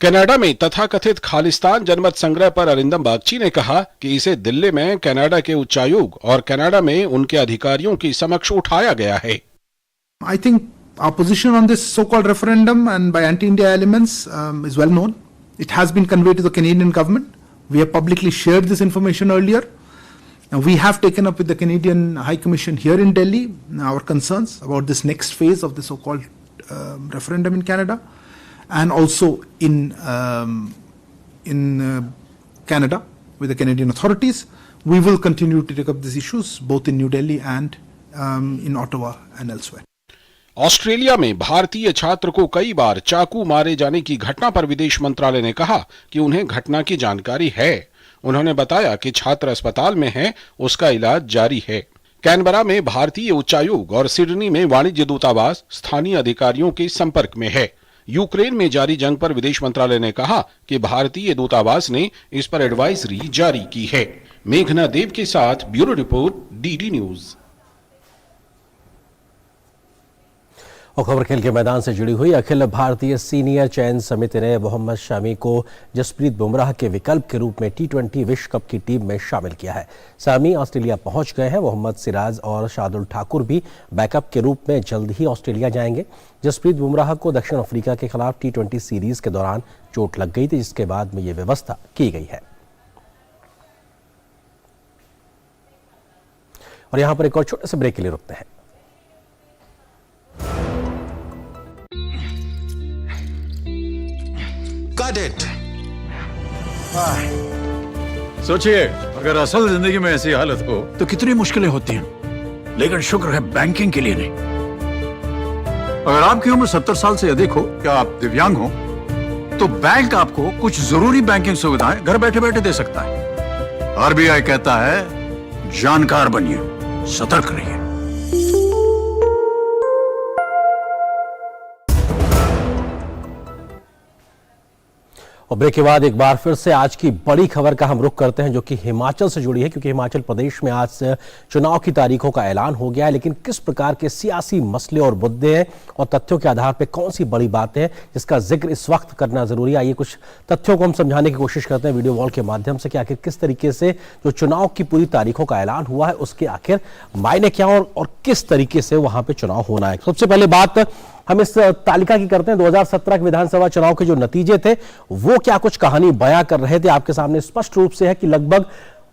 Canada में तथाकथित खालिस्तान जनमत संग्रह पर अरिंदम बागची ने कहा कि इसे दिल्ली में कनाडा के उच्चायोग और कनाडा में उनके अधिकारियों की समक्ष उठाया गया है। I think our position on this so-called referendum and by anti-India elements is well known. It has been conveyed to the Canadian government. We have publicly shared this information earlier. We have taken up with the Canadian High Commission here in Delhi our concerns about this next phase of the so-called referendum in Canada. And also in Canada with the Canadian authorities. We will continue to take up these issues both in New Delhi and in Ottawa and elsewhere. Australia में भारतीय छात्र को कई बार चाकू मारे जाने की घटना पर विदेश मंत्रालय ने कहा कि उन्हें घटना की जानकारी है। उन्होंने बताया कि छात्र अस्पताल में है, उसका इलाज जारी है। कैनबरा में भारतीय उच्चायोग और सिडनी में वाणिज्य दूतावास स्थानीय अधिकारियों के संपर्क में है। यूक्रेन में जारी जंग पर विदेश मंत्रालय ने कहा कि भारतीय दूतावास ने इस पर एडवाइजरी जारी की है। मेघना देव के साथ ब्यूरो रिपोर्ट, डीडी न्यूज। और खबर खेल के मैदान से जुड़ी हुई अखिल भारतीय सीनियर चयन समिति ने मोहम्मद शमी को जसप्रीत बुमराह के विकल्प के रूप में टी20 विश्व कप की टीम में शामिल किया है। शमी ऑस्ट्रेलिया पहुंच गए हैं। मोहम्मद सिराज और शार्दुल ठाकुर भी बैकअप के रूप में जल्द ही ऑस्ट्रेलिया जाएंगे। जसप्रीत बुमराह को दक्षिण अफ्रीका के खिलाफ टी20 सीरीज के दौरान चोट लग गई थी, जिसके बाद में ये व्यवस्था की गई है। और यहां पर एक और छोटे से ब्रेक के लिए रुकते हैं। सोचिए, अगर असल जिंदगी में ऐसी हालत हो तो कितनी मुश्किलें होती हैं, लेकिन शुक्र है बैंकिंग के लिए नहीं। अगर आपकी उम्र 70 साल से अधिक हो, क्या आप दिव्यांग हो तो बैंक आपको कुछ जरूरी बैंकिंग सुविधाएं घर बैठे बैठे दे सकता है। आरबीआई कहता है जानकार बनिए, सतर्क रहिए। और ब्रेक के बाद एक बार फिर से आज की बड़ी खबर का हम रुख करते हैं, जो कि हिमाचल से जुड़ी है, क्योंकि हिमाचल प्रदेश में आज से चुनाव की तारीखों का ऐलान हो गया है। लेकिन किस प्रकार के सियासी मसले और मुद्दे हैं और तथ्यों के आधार पर कौन सी बड़ी बातें हैं जिसका जिक्र इस वक्त करना जरूरी है, आइए कुछ तथ्यों को हम समझाने की कोशिश करते हैं वीडियो वॉल के माध्यम से कि आखिर किस तरीके से जो चुनाव की पूरी तारीखों का ऐलान हुआ है उसके आखिर मायने क्या और किस तरीके से वहां पर चुनाव होना है। सबसे पहले बात हम इस तालिका की करते हैं। 2017 के विधानसभा चुनाव के जो नतीजे थे वो क्या कुछ कहानी बयां कर रहे थे। आपके सामने स्पष्ट रूप से है कि लगभग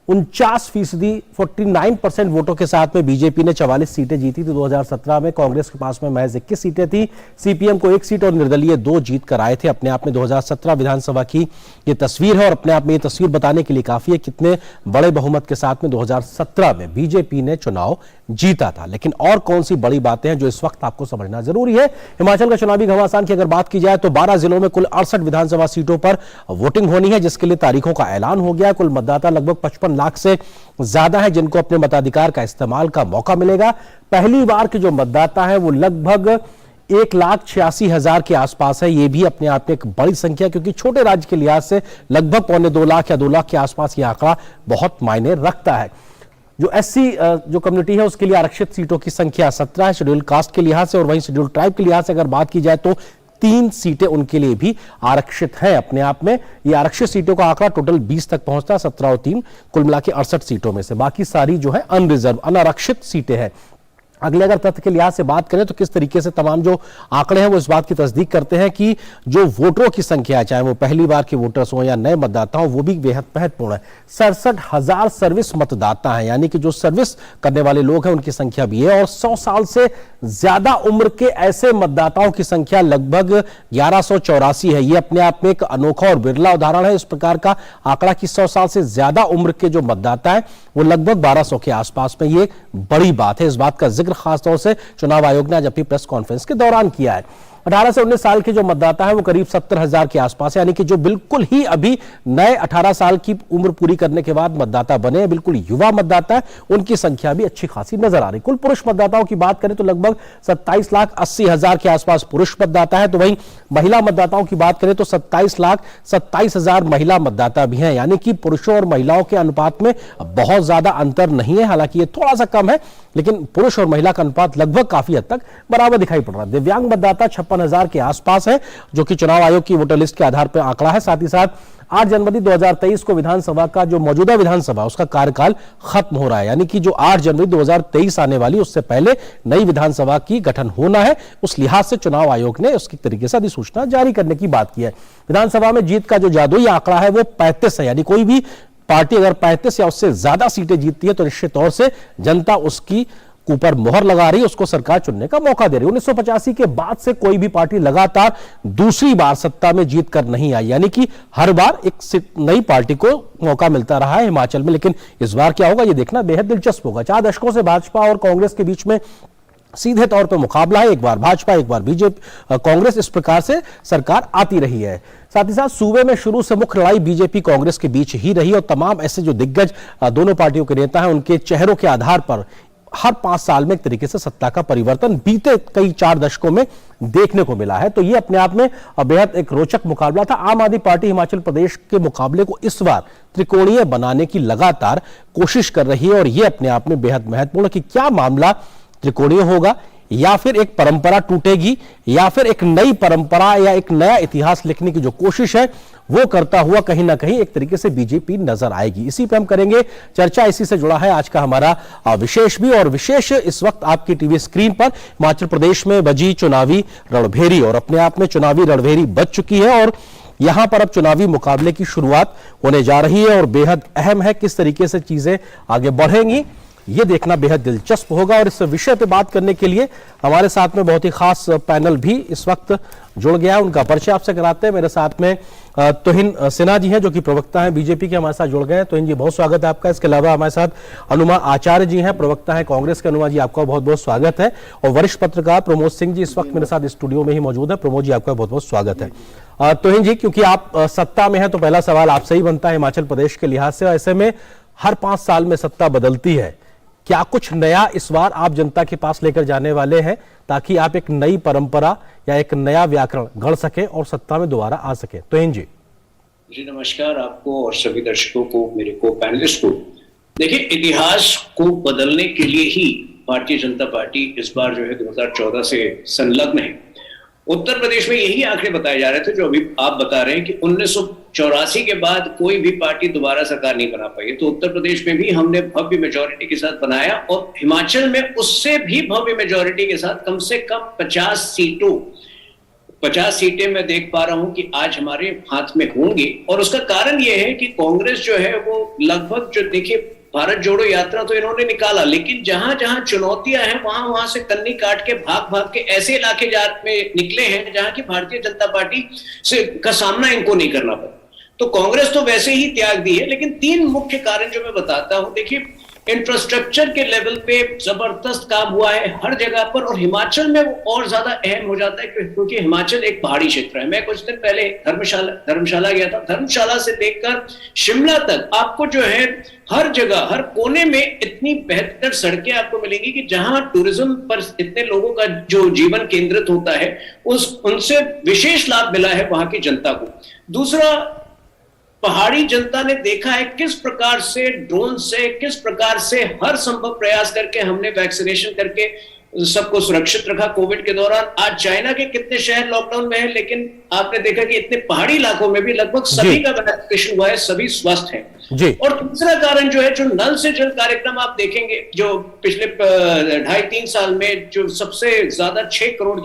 49%, 49% वोटों के साथ में बीजेपी ने 44 सीटें जीती थी 2017 में। कांग्रेस के पास में महज 21 सीटें थी, सीपीएम को 1 सीट और निर्दलीय 2 जीत कर आए थे। अपने आप में 2017 विधानसभा की ये तस्वीर है और अपने आप में ये तस्वीर बताने के लिए काफी है कितने बड़े बहुमत के साथ में 2017 में बीजेपी ने चुनाव जीता था। लेकिन और कौन सी बड़ी बातें हैं जो इस वक्त आपको समझना जरूरी है। हिमाचल का चुनावी घमासान की अगर बात की जाए तो 12 जिलों में कुल 68 विधानसभा सीटों पर वोटिंग होनी है, जिसके लिए तारीखों का ऐलान हो गया। कुल मतदाता लगभग 55 लाख से ज्यादा है जिनको अपने मताधिकार का इस्तेमाल का मौका मिलेगा। पहली बार के जो मतदाता है वो लगभग 1,86,000 के आसपास है। ये भी अपने आप में एक बड़ी संख्या, क्योंकि छोटे राज्य के लिहाज से लगभग 2.25 लाख या 2 लाख के आसपास ये आंकड़ा बहुत मायने रखता है। जो एससी जो कम्युनिटी है उसके लिए आरक्षित सीटों की संख्या 17 है शेड्यूल कास्ट के लिहाज से, और वहीं शेड्यूल ट्राइब के लिहाज से अगर बात की जाए तो 3 सीटें उनके लिए भी आरक्षित है। अपने आप में ये आरक्षित सीटों का आंकड़ा टोटल 20 तक पहुंचता है, 17 और 3 कुल मिला के 68 सीटों में से बाकी सारी जो है अनरिजर्व अनारक्षित सीटें हैं। अगले अगर तथ्य के लिहाज से बात करें तो किस तरीके से तमाम जो आंकड़े हैं वो इस बात की तस्दीक करते हैं कि जो वोटरों की संख्या है, चाहे वो पहली बार के वोटर्स हो या नए मतदाता हो, वो भी बेहद महत्वपूर्ण है। 67,000 सर्विस मतदाता हैं, यानी कि जो सर्विस करने वाले लोग हैं उनकी संख्या भी है। और 100 साल से ज्यादा उम्र के ऐसे मतदाताओं की संख्या लगभग 1184 है। ये अपने आप में एक अनोखा और बिरला उदाहरण है इस प्रकार का आंकड़ा कि 100 साल से ज्यादा उम्र के जो मतदाता है वो लगभग 1200 के आसपास में। ये बड़ी बात है। इस बात का जिक्र खासतौर से चुनाव आयोग ने आज अपनी प्रेस कॉन्फ्रेंस के दौरान किया है। 18 से 19 साल के जो मतदाता है वो करीब 70,000 के आसपास है, यानी कि जो बिल्कुल ही अभी नए 18 साल की उम्र पूरी करने के बाद मतदाता बने, बिल्कुल युवा मतदाता है, उनकी संख्या भी अच्छी खासी नजर आ रही। कुल पुरुष मतदाताओं की बात करें तो लगभग 27,80,000 के आसपास पुरुष मतदाता है। तो वहीं महिला मतदाताओं की बात करें तो 27,27,000 महिला मतदाता भी हैं, यानी कि पुरुषों और महिलाओं के अनुपात में बहुत ज्यादा अंतर नहीं है। हालांकि ये थोड़ा सा कम है, लेकिन पुरुष और महिला का अनुपात लगभग काफी हद तक बराबर दिखाई पड़ रहा है। दिव्यांग मतदाता 56,000 के आसपास है, जो कि चुनाव आयोग की वोटर लिस्ट के आधार पर आंकड़ा है। साथ ही साथ 8 जनवरी 2023 को विधानसभा का जो मौजूदा विधानसभा उसका कार्यकाल खत्म हो रहा है, यानी कि जो 8 जनवरी 2023 आने वाली उससे पहले नई विधानसभा की गठन होना है। उस लिहाज से चुनाव आयोग ने उसकी तरीके से अधिसूचना जारी करने की बात की है। विधानसभा में जीत का जो जादुई आंकड़ा है वो 35 है, यानी कोई भी पार्टी अगर 35 या उससे ज्यादा सीटें जीतती है तो निश्चित तौर से जनता उसकी ऊपर मोहर लगा रही है, उसको सरकार चुनने का मौका दे रही है। 1985 के बाद से कोई भी पार्टी लगातार दूसरी बार सत्ता में जीत कर नहीं आई, यानी कि हर बार एक नई पार्टी को मौका मिलता रहा है हिमाचल में। लेकिन इस बार क्या होगा ये देखना बेहद दिलचस्प होगा। 4 दशकों से भाजपा और कांग्रेस के बीच में सीधे तौर पर मुकाबला है, एक बार भाजपा एक बार बीजेपी कांग्रेस, इस प्रकार से सरकार आती रही है। साथ ही साथ सूबे में शुरू से मुख्य लड़ाई बीजेपी कांग्रेस के बीच ही रही और तमाम ऐसे जो दिग्गज दोनों पार्टियों के नेता हैं उनके चेहरों के आधार पर हर 5 साल में एक तरीके से सत्ता का परिवर्तन बीते कई 4 दशकों में देखने को मिला है। तो ये अपने आप में बेहद एक रोचक मुकाबला था। आम आदमी पार्टी हिमाचल प्रदेश के मुकाबले को इस बार त्रिकोणीय बनाने की लगातार कोशिश कर रही है और ये अपने आप में बेहद महत्वपूर्ण है कि क्या मामला त्रिकोणीय होगा या फिर एक परंपरा टूटेगी या फिर एक नई परंपरा या एक नया इतिहास लिखने की जो कोशिश है वो करता हुआ कहीं ना कहीं एक तरीके से बीजेपी नजर आएगी। इसी पे हम करेंगे चर्चा। इसी से जुड़ा है आज का हमारा विशेष भी, और विशेष इस वक्त आपकी टीवी स्क्रीन पर हिमाचल प्रदेश में बजी चुनावी रणभेरी, और अपने आप में चुनावी रणभेरी बज चुकी है और यहां पर अब चुनावी मुकाबले की शुरुआत होने जा रही है और बेहद अहम है किस तरीके से चीजें आगे बढ़ेंगी ये देखना बेहद दिलचस्प होगा। और इस विषय पे बात करने के लिए हमारे साथ में बहुत ही खास पैनल भी इस वक्त जुड़ गया है। उनका परिचय आपसे कराते हैं। मेरे साथ में तुहिन सिन्हा जी हैं जो कि प्रवक्ता हैं बीजेपी के, हमारे साथ जुड़ गए हैं। तुहिन जी बहुत स्वागत है आपका। इसके अलावा हमारे साथ अनुमा आचार्य जी हैं, प्रवक्ता हैं कांग्रेस के। अनुमा जी आपका बहुत बहुत स्वागत है। और वरिष्ठ पत्रकार प्रमोद सिंह जी इस वक्त मेरे साथ स्टूडियो में ही मौजूद है। प्रमोद जी आपका बहुत बहुत स्वागत है। तुहिन जी, क्योंकि आप सत्ता में हैं तो पहला सवाल आपसे ही बनता है हिमाचल प्रदेश के लिहाज से। ऐसे में हर 5 साल में सत्ता बदलती है, क्या कुछ नया इस बार आप जनता के पास लेकर जाने वाले हैं ताकि आप एक नई परंपरा या एक नया व्याकरण गढ़ सके और सत्ता में दोबारा आ सके? तुहिन जी। जी नमस्कार आपको और सभी दर्शकों को, मेरे को पैनलिस्ट को। देखिए, इतिहास को बदलने के लिए ही भारतीय जनता पार्टी इस बार जो है 2014 से संलग्न है। उत्तर प्रदेश में यही आंकड़े बताए जा रहे थे जो अभी आप बता रहे हैं कि 1984 के बाद कोई भी पार्टी दोबारा सरकार नहीं बना पाई। तो उत्तर प्रदेश में भी हमने भव्य मेजोरिटी के साथ बनाया और हिमाचल में उससे भी भव्य मेजोरिटी के साथ कम से कम 50 सीटें मैं देख पा रहा हूं कि आज हमारे हाथ में होंगी। और उसका कारण यह है कि कांग्रेस जो है वो लगभग, जो देखिए, भारत जोड़ो यात्रा तो इन्होंने निकाला, लेकिन जहां जहां चुनौतियां हैं वहां से कन्नी काट के भाग के ऐसे इलाके में निकले हैं जहां की भारतीय जनता पार्टी से का सामना इनको नहीं करना पड़ा। तो कांग्रेस तो वैसे ही त्याग दी है। लेकिन 3 मुख्य कारण जो मैं बताता हूं। देखिए, इंफ्रास्ट्रक्चर के लेवल पे जबरदस्त काम हुआ है हर जगह पर, और हिमाचल में वो और ज्यादा अहम हो जाता है क्योंकि हिमाचल एक पहाड़ी क्षेत्र है। मैं कुछ दिन पहले धर्मशाला गया था। धर्मशाला से लेकर शिमला तक आपको जो है हर जगह, हर कोने में इतनी बेहतर सड़कें आपको मिलेंगी कि जहां टूरिज्म पर इतने लोगों का जो जीवन केंद्रित होता है उनसे विशेष लाभ मिला है वहां की जनता को। दूसरा, पहाड़ी जनता ने देखा है किस प्रकार से ड्रोन से, किस प्रकार से हर संभव प्रयास करके हमने वैक्सीनेशन करके सबको सुरक्षित रखा कोविड के दौरान। आज चाइना के कितने शहर लॉकडाउन में हैं, लेकिन आपने देखा कि इतने पहाड़ी इलाकों में भी लगभग सभी का वैक्सीनेशन हुआ है, सभी स्वस्थ हैं। और तीसरा कारण जो है, जो नल से जल कार्यक्रम आप देखेंगे जो पिछले 2.5-3 साल में जो सबसे ज्यादा 6 करोड़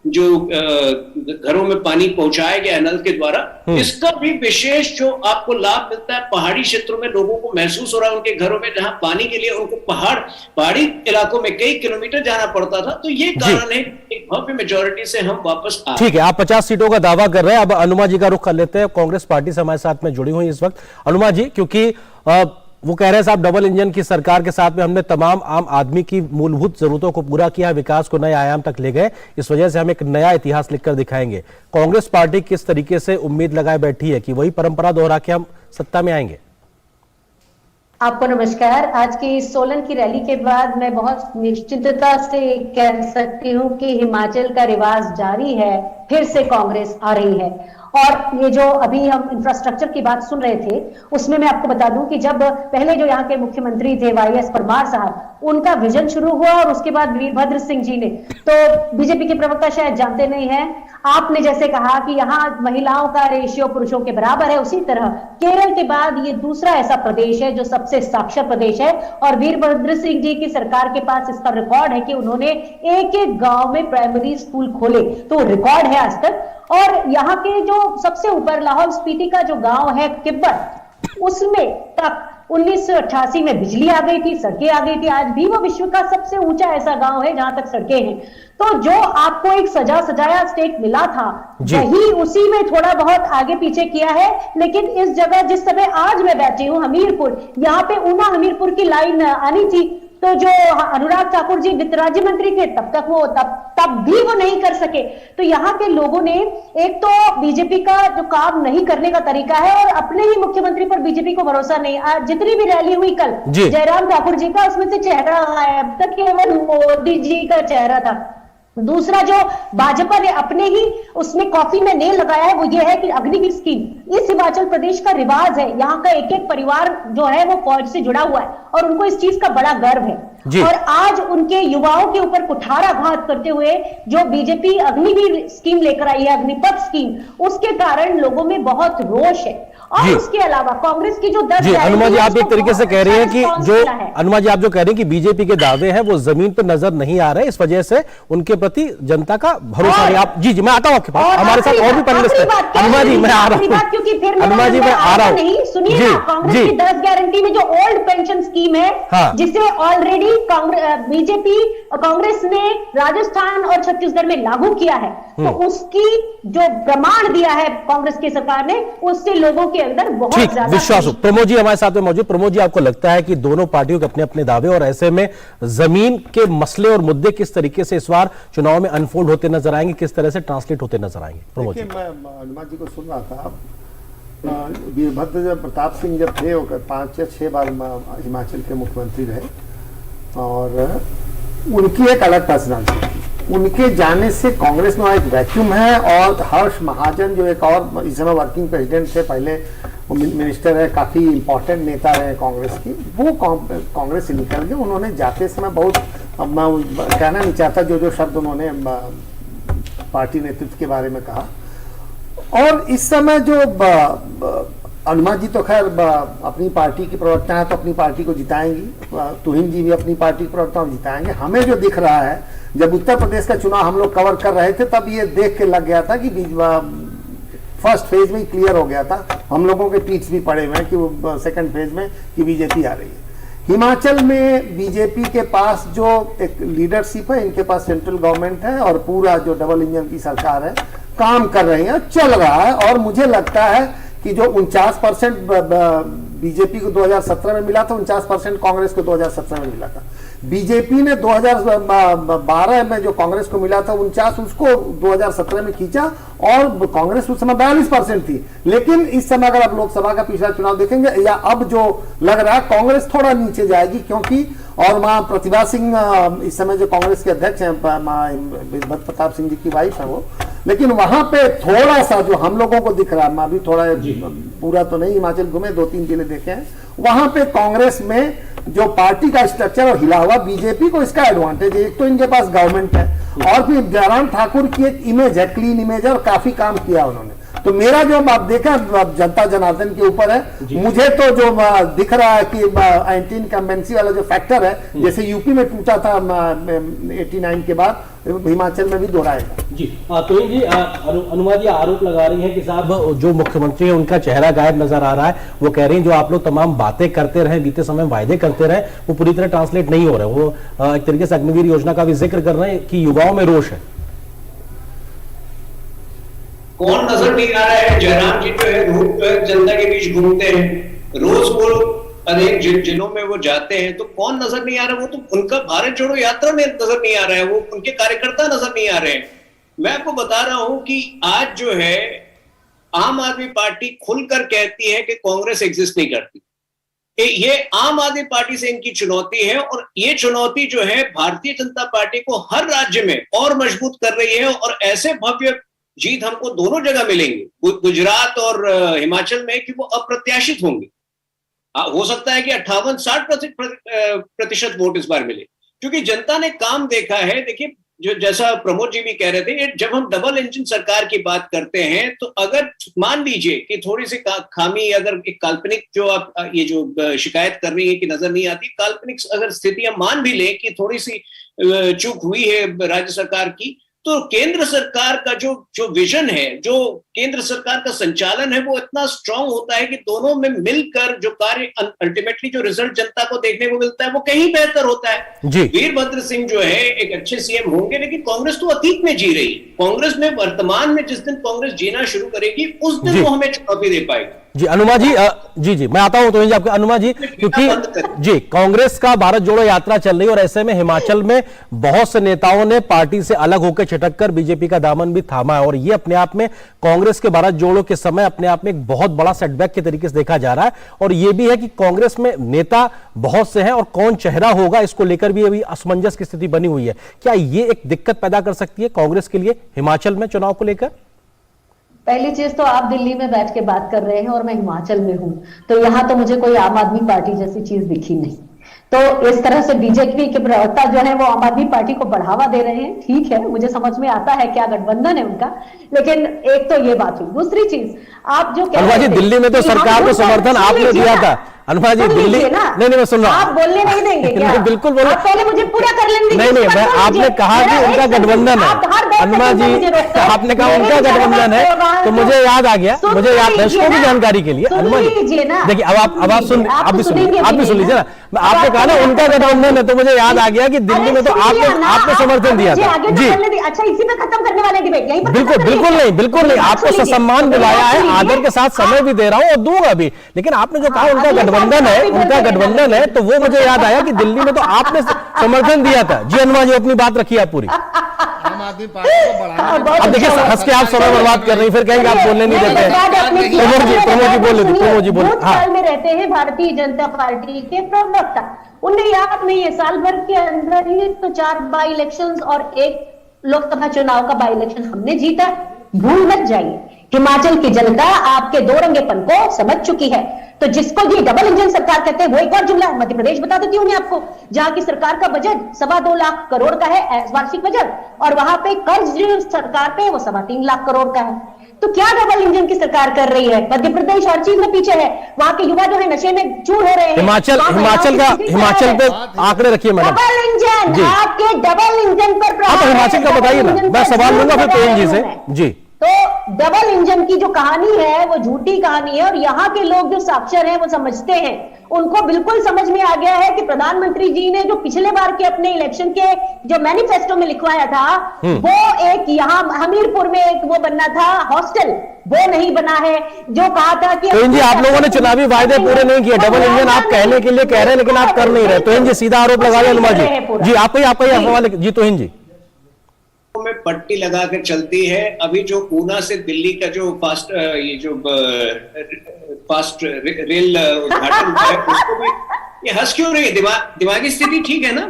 जो घरों में पानी पहुंचाया गया है नल के द्वारा, इसका भी विशेष जो आपको लाभ मिलता है पहाड़ी क्षेत्रों में लोगों को महसूस हो रहा है उनके घरों में, जहां पानी के लिए उनको पहाड़ी इलाकों में कई किलोमीटर जाना पड़ता था। तो ये कारण है एक भव्य मेजोरिटी से हम वापस आ। ठीक है, आप 50 सीटों का दावा कर रहे हैं। अब अनुमा जी का रुख कर लेते हैं। कांग्रेस पार्टी से हमारे साथ में जुड़ी हुई इस वक्त अनुमा जी, क्योंकि वो कह रहे हैं साहब डबल इंजन की सरकार के साथ में हमने तमाम आम आदमी की मूलभूत जरूरतों को पूरा किया, विकास को नए आयाम तक ले गए, इस वजह से हम एक नया इतिहास लिखकर दिखाएंगे। कांग्रेस पार्टी किस तरीके से उम्मीद लगाए बैठी है कि वही परंपरा दोहरा के हम सत्ता में आएंगे? आपको नमस्कार। आज की सोलन की रैली के बाद मैं बहुत निश्चितता से कह सकती हूँ कि हिमाचल का रिवाज जारी है, फिर से कांग्रेस आ रही है। और ये जो अभी हम इंफ्रास्ट्रक्चर की बात सुन रहे थे, उसमें मैं आपको बता दूं कि जब पहले जो यहाँ के मुख्यमंत्री थे YS परमार साहब, उनका विजन शुरू हुआ और उसके बाद वीरभद्र सिंह जी ने, तो बीजेपी के प्रवक्ता शायद जानते नहीं हैं, आपने जैसे कहा कि यहाँ महिलाओं का रेशियो पुरुषों के बराबर है, उसी तरह केरल के बाद ये दूसरा ऐसा प्रदेश है जो सबसे साक्षर प्रदेश है। और वीरभद्र सिंह जी की सरकार के पास इसका रिकॉर्ड है कि उन्होंने एक गांव में प्राइमरी स्कूल खोले, तो रिकॉर्ड है आज तक। और यहाँ के जो सबसे ऊपर लाहौल स्पीति का जो गांव है किब्बत, उसमें तक 1988 में बिजली आ गई थी, सड़कें आ गई थी। आज भी वो विश्व का सबसे ऊंचा ऐसा गांव है जहां तक सड़कें हैं। तो जो आपको एक सजाया स्टेट मिला था, वही उसी में थोड़ा बहुत आगे पीछे किया है। लेकिन इस जगह जिस समय आज मैं बैठी हूँ हमीरपुर, यहाँ पे ऊना हमीरपुर की लाइन आनी थी, तो जो अनुराग ठाकुर जी वित्त राज्य मंत्री थे तब भी वो नहीं कर सके। तो यहाँ के लोगों ने एक तो बीजेपी का जो काम नहीं करने का तरीका है और अपने ही मुख्यमंत्री पर बीजेपी को भरोसा नहीं। आज जितनी भी रैली हुई कल जयराम ठाकुर जी का, उसमें से चेहरा आया, अब तक केवल मोदी जी का चेहरा था। दूसरा जो भाजपा ने अपने ही उसमें कॉफी में नेल लगाया है वो ये है कि अग्निवीर स्कीम इस हिमाचल प्रदेश का रिवाज है। यहाँ का एक एक परिवार जो है वो फौज से जुड़ा हुआ है और उनको इस चीज का बड़ा गर्व है। और आज उनके युवाओं के ऊपर कुठाराघात करते हुए जो बीजेपी अग्निवीर स्कीम लेकर आई है, अग्निपथ स्कीम, उसके कारण लोगों में बहुत रोष है। और उसके अलावा कांग्रेस की जो 10 जी अनुमा जी, आप एक तरीके से कह रही हैं कि जो अनुमा जी आप जो कह रही हैं कि बीजेपी के दावे हैं वो जमीन पर नजर नहीं आ रहे, इस वजह से उनके प्रति जनता का भरोसा नहीं। आप जी मैं आता हूं आपके पास, हमारे साथ और भी पैनलिस्ट हैं। अनुमा जी मैं आ रहा हूं, अनुमा जी मैं आ रहा हूं। सुनिए, कांग्रेस की 10 गारंटी में जो ओल्ड पेंशन स्कीम है, जिसे ऑलरेडी बीजेपी कांग्रेस ने राजस्थान और छत्तीसगढ़ में लागू किया है, तो उसकी जो प्रमाण दिया है कांग्रेस की सरकार ने, उससे लोगों के अंदर बहुत ज्यादा विश्वास हो। प्रमोद जी हमारे साथ में मौजूद। प्रमोद जी, आपको लगता है कि दोनों पार्टियों के अपने अपने दावे और ऐसे में जमीन के मसले और मुद्दे किस तरीके से इस बार चुनाव में अनफोल्ड होते नजर आएंगे, किस तरह से ट्रांसलेट होते नजर आएंगे? प्रमोद जी, मैं अनुमा जी को सुन रहा था। वीरभद्र प्रताप सिंह जब थे 5 या 6 बार हिमाचल के मुख्यमंत्री रहे, और उनकी एक अलग पर्सनालिटी थी। उनके जाने से कांग्रेस में एक वैक्यूम है, और हर्ष महाजन जो एक और इस समय वर्किंग प्रेसिडेंट थे, पहले वो मिनिस्टर है, काफी इंपॉर्टेंट नेता रहे कांग्रेस की, वो कांग्रेस से निकल गए। उन्होंने जाते समय बहुत, मैं कहना नहीं चाहता जो शब्द उन्होंने पार्टी नेतृत्व के बारे में कहा। और इस समय जो अनुमा जी तो खैर अपनी पार्टी की प्रवक्ता है, तो अपनी पार्टी को जिताएंगी। तुहिन जी भी अपनी पार्टी की प्रवक्ता को जिताएंगे। हमें जो दिख रहा है, जब उत्तर प्रदेश का चुनाव हम लोग कवर कर रहे थे, तब ये देख के लग गया था कि फर्स्ट फेज में ही क्लियर हो गया था। हम लोगों के ट्वीट्स भी पड़े हुए हैं कि सेकंड फेज में कि बीजेपी आ रही है। हिमाचल में बीजेपी के पास जो एक लीडरशिप है, इनके पास सेंट्रल गवर्नमेंट है, और पूरा जो डबल इंजन की सरकार है, काम कर रही है, चल रहा है। और मुझे लगता है कि जो 49% बीजेपी को 2017 में मिला था, 49% कांग्रेस को 2017 में मिला था। बीजेपी ने 2012 में जो कांग्रेस को मिला था 49, उसको 2017 में खींचा, और कांग्रेस उस समय 42% थी। लेकिन इस समय अगर आप लोकसभा का पिछला चुनाव देखेंगे, या अब जो लग रहा है, कांग्रेस थोड़ा नीचे जाएगी, क्योंकि और वहां प्रतिभा सिंह इस समय जो कांग्रेस के अध्यक्ष हैं, वीरभद्र प्रताप सिंह जी की वाइफ है वो, लेकिन वहां पे थोड़ा सा जो हम लोगों को दिख रहा है, मैं अभी थोड़ा पूरा तो नहीं हिमाचल घूमे, 2-3 जिले देखे हैं, वहां पे कांग्रेस में जो पार्टी का स्ट्रक्चर और हिला हुआ, बीजेपी को इसका एडवांटेज है। एक तो इनके पास गवर्नमेंट है, और फिर जयराम ठाकुर की एक इमेज है, क्लीन इमेज है, और काफी काम किया उन्होंने। तो मेरा जो आप देखा जनता जनार्दन के ऊपर है, मुझे तो जो दिख रहा है कि एंटी इनकम्बेंसी वाला जो फैक्टर है, जैसे यूपी में टूटा था 89 के बाद, हिमाचल में भी दोहराएगा। जी तो जी अनुमा जी आरोप लगा रही है कि साहब जो मुख्यमंत्री है उनका चेहरा गायब नजर आ रहा है। वो कह रही हैं जो आप लोग तमाम बातें करते रहे, बीते समय वायदे करते रहे, वो पूरी तरह ट्रांसलेट नहीं हो रहे। वो एक तरीके से अग्निवीर योजना का भी जिक्र कर रहे हैं कि युवाओं में रोष है। कौन नजर नहीं आ रहा है? जयराम जी जो है जनता के बीच घूमते हैं, रोज वो अनेक जिलों में वो जाते हैं, तो कौन नजर नहीं आ रहा? वो तो उनका भारत जोड़ो यात्रा में नजर नहीं आ रहा है, वो उनके कार्यकर्ता नजर नहीं आ रहे हैं। मैं आपको बता रहा हूं कि आज जो है आम आदमी पार्टी खुलकर कहती है कि कांग्रेस एग्जिस्ट नहीं करती। ये आम आदमी पार्टी से इनकी चुनौती है, और ये चुनौती जो है भारतीय जनता पार्टी को हर राज्य में और मजबूत कर रही है। और ऐसे भव्य जीत हमको दोनों जगह मिलेंगे, गुजरात और हिमाचल में, कि वो अप्रत्याशित होंगे। हो सकता है कि 58-60% वोट इस बार मिले, क्योंकि जनता ने काम देखा है। देखिए, जो जैसा प्रमोद जी भी कह रहे थे, जब हम डबल इंजन सरकार की बात करते हैं, तो अगर मान लीजिए कि थोड़ी सी खामी, अगर एक काल्पनिक जो आप ये जो शिकायत कर रही है कि नजर नहीं आती, काल्पनिक अगर स्थिति हम मान भी लें कि थोड़ी सी चूक हुई है राज्य सरकार की, तो केंद्र सरकार का जो विजन है, जो केंद्र सरकार का संचालन है, वो इतना स्ट्रांग होता है कि दोनों में मिलकर जो कार्य अल्टीमेटली जो रिजल्ट जनता को देखने को मिलता है, वो कहीं बेहतर होता है। वीरभद्र सिंह जो है एक अच्छे सीएम होंगे, लेकिन कांग्रेस तो अतीत में जी रही है। कांग्रेस में वर्तमान में जिस दिन कांग्रेस जीना शुरू करेगी, उस दिन वो हमें चुनौती दे पाएगी। जी अनुमा जी, जी मैं आता हूं तो जी आपके अनुमा जी, क्योंकि जी कांग्रेस का भारत जोड़ो यात्रा चल रही है, और ऐसे में हिमाचल में बहुत से नेताओं ने पार्टी से अलग होकर छिटक कर बीजेपी का दामन भी थामा है, और ये अपने आप में कांग्रेस के भारत जोड़ो के समय अपने आप में एक बहुत बड़ा सेटबैक के तरीके से देखा जा रहा है। और ये भी है कि कांग्रेस में नेता बहुत से हैं, और कौन चेहरा होगा इसको लेकर भी अभी असमंजस की स्थिति बनी हुई है। क्या ये एक दिक्कत पैदा कर सकती है कांग्रेस के लिए हिमाचल में चुनाव को लेकर? पहली चीज तो आप दिल्ली में बैठ के बात कर रहे हैं और मैं हिमाचल में हूं, तो यहाँ तो मुझे कोई आम आदमी पार्टी जैसी चीज दिखी नहीं। तो इस तरह से बीजेपी के प्रवक्ता जो है वो आम आदमी पार्टी को बढ़ावा दे रहे हैं। ठीक है, मुझे समझ में आता है क्या गठबंधन है उनका, लेकिन एक तो ये बात हुई। दूसरी चीज, आप जो कह रहे थे दिल्ली में तो सरकार को समर्थन आपने दिया था। अनुमा जी दिल्ली नहीं मैं सुन रहा हूं। आप बोलने नहीं देंगे क्या? बिल्कुल बोलो, पहले मुझे पूरा कर लेने दीजिए। नहीं मैं आपने कहा कि उनका गठबंधन है। अनुमा जी आपने कहा उनका गठबंधन है, तो मुझे याद आ गया, मुझे याद दर्शकों की जानकारी के लिए। अनुमा जी देखिए, अब आप सुन भी सुन लीजिए ना। आपने कहा ना उनका गठबंधन है, तो मुझे याद आ गया कि दिल्ली में तो आपने समर्थन दिया था जी। अच्छा, इसी पे खत्म करने वाले डिबेट यहीं पर? बिल्कुल नहीं, आपको ससम्मान बुलाया है, आदर के साथ समय भी दे रहा हूं और दूंगा भी, लेकिन आपने जो कहा उनका गठबंधन है, तो वो मुझे याद आया कि दिल्ली में तो आपने समर्थन दिया था जी। अनुमा जी अपनी बात रखिए आप पूरी। आम आदमी पार्टी को बढ़ाना। अब देखिए हंस के आप समय बर्बाद कर रही हैं, फिर कहेंगे आप बोलने नहीं देते हैं। प्रमोद जी बोले साल में रहते हैं भारतीय जनता पार्टी के प्रवक्ता, उन्हें याद नहीं है साल भर के अंदर ही तो 4 बाई इलेक्शंस और 1 लोकसभा चुनाव का बाई इलेक्शन हमने जीता। भूल मत जाइए, हिमाचल की जनता आपके दो रंगेपन को समझ चुकी है। तो जिसको ये डबल इंजन सरकार कहते हैं वो एक और जुमला है। मध्य प्रदेश बता देती हूँ मैं आपको, जहां की सरकार का बजट 2.25 लाख करोड़ का है वार्षिक बजट, और वहां पे कर्ज जो सरकार पे वो 3.25 लाख करोड़ का है। तो क्या डबल इंजन की सरकार कर रही है? मध्य प्रदेश हर चीज में पीछे है, वहां के युवा जो है नशे में चूर हो रहे हैं। हिमाचल पे आंकड़े रखिए मैडम। डबल इंजन, आपके डबल इंजन पर हिमाचल का बताइए ना, मैं सवाल लूंगा फिर प्रेम जी से जी। तो डबल इंजन की जो कहानी है वो झूठी कहानी है, और यहाँ के लोग जो साक्षर हैं वो समझते हैं, उनको बिल्कुल समझ में आ गया है कि प्रधानमंत्री जी ने जो पिछले बार के अपने इलेक्शन के जो मैनिफेस्टो में लिखवाया था वो एक यहाँ हमीरपुर में एक वो बनना था हॉस्टल, वो नहीं बना है। जो कहा था कि तो जी आप लोगों ने चुनावी वायदे पूरे नहीं किए। डबल इंजन आप कहने के लिए कह रहे हैं लेकिन आप कर नहीं रहे। तो जी सीधा आरोप लगा रहे अनुमा जी। आपका ही सवाल जी। तो जी में पट्टी लगा कर चलती है। अभी जो ऊना से दिल्ली का जो फास्ट रेल उद्घाटन है उसको भी ये हंस क्यों रही है? दिमागी स्थिति ठीक है ना?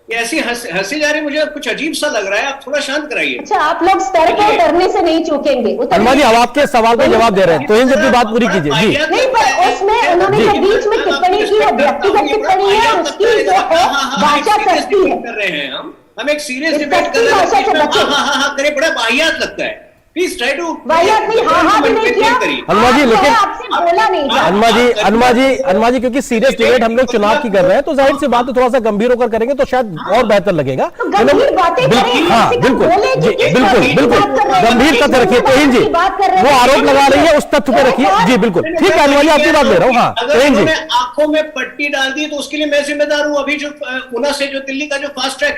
ये ऐसी हंसे जा रही, मुझे कुछ अजीब सा लग रहा है। आप थोड़ा शांत कराइए। अच्छा, आप लोग स्तर पर करने से नहीं चूकेंगे। अनुमा जी अब आपके सवाल का जवाब दे रहे हैं, तो इन अपनी बात पूरी कीजिए जी। नहीं, पर उसमें उन्होंने जो बीच में टिप्पणी की वो व्यक्तिगत टिप्पणी है, उसकी जो है भाषा करती है। कर रहे हैं हम एक सीरियस डिबेट कर रहे हैं। हाँ करे, बड़ा वाहियात लगता है। प्लीज ट्राई टू वाहियात नहीं, हाँ भी नहीं किया अनुमा जी, लेकिन आपसे बोला नहीं था। अनुमा जी क्योंकि सीरियस डिबेट हम लोग चुनाव की कर रहे हैं, तो जाहिर सी बात है थोड़ा सा गंभीर होकर करेंगे तो शायद और बेहतर लगेगा। गंभीर बातें करें, हाँ बिल्कुल गंभीर तथ्य रखिए। तोहिन जी वो आरोप लगा रही है, उस तथ्य पे रखिए जी। बिल्कुल ठीक है अनुमा जी, आपकी बात ले रहा हूँ। हाँ तोहिन जी, आंखों में पट्टी डाल दी तो उसके लिए मैं जिम्मेदार हूँ। अभी जो ऊना से जो दिल्ली का जो फास्ट ट्रैक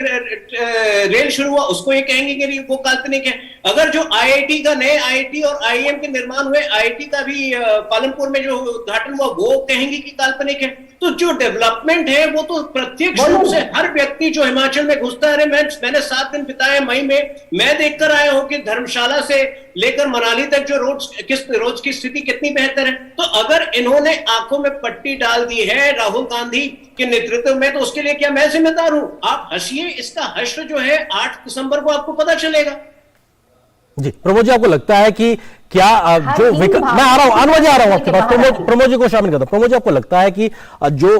रेल शुरू हुआ उसको ये कहेंगे कि वो काल्पनिक है। अगर जो आईआईटी का नए आईआईटी और आईएम के निर्माण हुए, आईआईटी का भी पालनपुर में जो उद्घाटन हुआ वो कहेंगे कि काल्पनिक है। तो जो डेवलपमेंट है वो तो प्रत्यक्ष रूप से हर व्यक्ति जो हिमाचल में घुसता है। मैंने 7 दिन बिताए मई में, मैं देखकर आया हूं कि धर्मशाला से लेकर मनाली तक जो रोड की स्थिति कितनी बेहतर है। तो अगर इन्होंने आंखों में पट्टी डाल दी है राहुल गांधी के नेतृत्व में, तो उसके लिए क्या मैं जिम्मेदार हूं? आप हंसिए, इसका हश्र जो है 8 दिसंबर को आपको पता चलेगा जी। प्रमोद जी आपको लगता है कि क्या जो मैं आ रहा हूं, अनुमा जी आ रहा हूं आपके पास, प्रमोद जी को शामिल करता हूं। प्रमोद जी आपको लगता है कि जो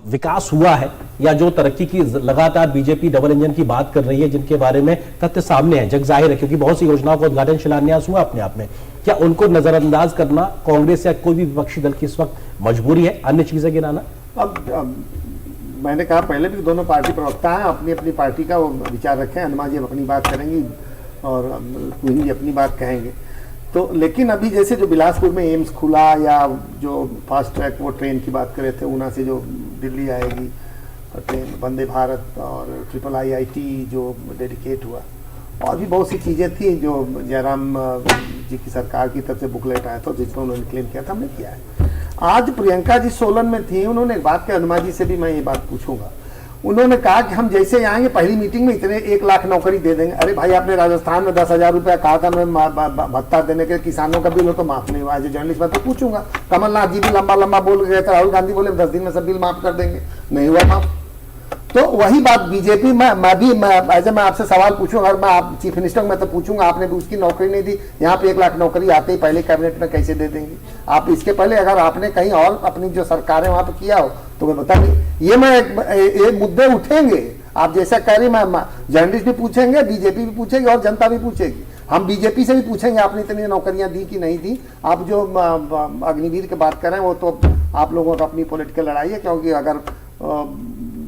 विकास हुआ है या जो तरक्की की लगातार बीजेपी डबल इंजन की बात कर रही है, जिनके बारे में तथ्य सामने है, जग जाहिर है, क्योंकि बहुत सी योजनाओं का उद्घाटन शिलान्यास हुआ अपने आप में, क्या उनको नजरअंदाज करना कांग्रेस या कोई भी विपक्षी दल की इस वक्त मजबूरी है? अन्य चीजें गिनाना? अब मैंने कहा पहले भी दोनों पार्टी प्रवक्ता हैं, अपनी अपनी पार्टी का वो विचार रखें। अनुमा जी अपनी बात करेंगी और तुहिन जी अपनी बात कहेंगे। तो लेकिन अभी जैसे जो बिलासपुर में एम्स खुला या जो फास्ट ट्रैक वो ट्रेन की बात कर रहे थे, ऊना से जो दिल्ली आएगी ट्रेन, वंदे भारत और ट्रिपल IIT जो डेडिकेट हुआ, और भी बहुत सी चीज़ें थी जो जयराम जी की सरकार की तरफ से बुकलेट आया था जिसमें उन्होंने क्लेम किया था, हमने किया है। आज प्रियंका जी सोलन में थी, उन्होंने एक बात कही, अनुमा जी से भी मैं ये बात पूछूंगा। उन्होंने कहा कि हम जैसे आएंगे पहली मीटिंग में इतने 1 लाख नौकरी दे देंगे। अरे भाई, आपने राजस्थान में 10,000 रुपया कहा था मैं भत्ता देने के, किसानों का बिल हो तो माफ नहीं हुआ। एज ए जर्नलिस्ट मैं तो पूछूंगा। कमलनाथ जी भी लंबा बोल गए थे, राहुल गांधी बोले 10 दिन में सब बिल माफ कर देंगे, नहीं हुआ माफ। तो वही बात बीजेपी मैं आपसे सवाल पूछूंगा, अगर मैं आप चीफ मिनिस्टर मैं तो पूछूंगा, आपने भी उसकी नौकरी नहीं दी, यहाँ पे 1 लाख नौकरी आते ही पहले कैबिनेट में कैसे दे देंगे आप? इसके पहले अगर आपने कहीं और अपनी जो सरकार है वहां पर किया हो तो मैं बता दें। ये मुद्दे उठेंगे। आप जैसा कह रही, मैं जर्नलिस्ट भी पूछेंगे, बीजेपी भी पूछेगी और जनता भी पूछेगी। हम बीजेपी से भी पूछेंगे आपने इतनी नौकरियां दी कि नहीं दी। आप जो अग्निवीर की बात करें वो तो आप लोगों का अपनी पॉलिटिकल लड़ाई है, क्योंकि अगर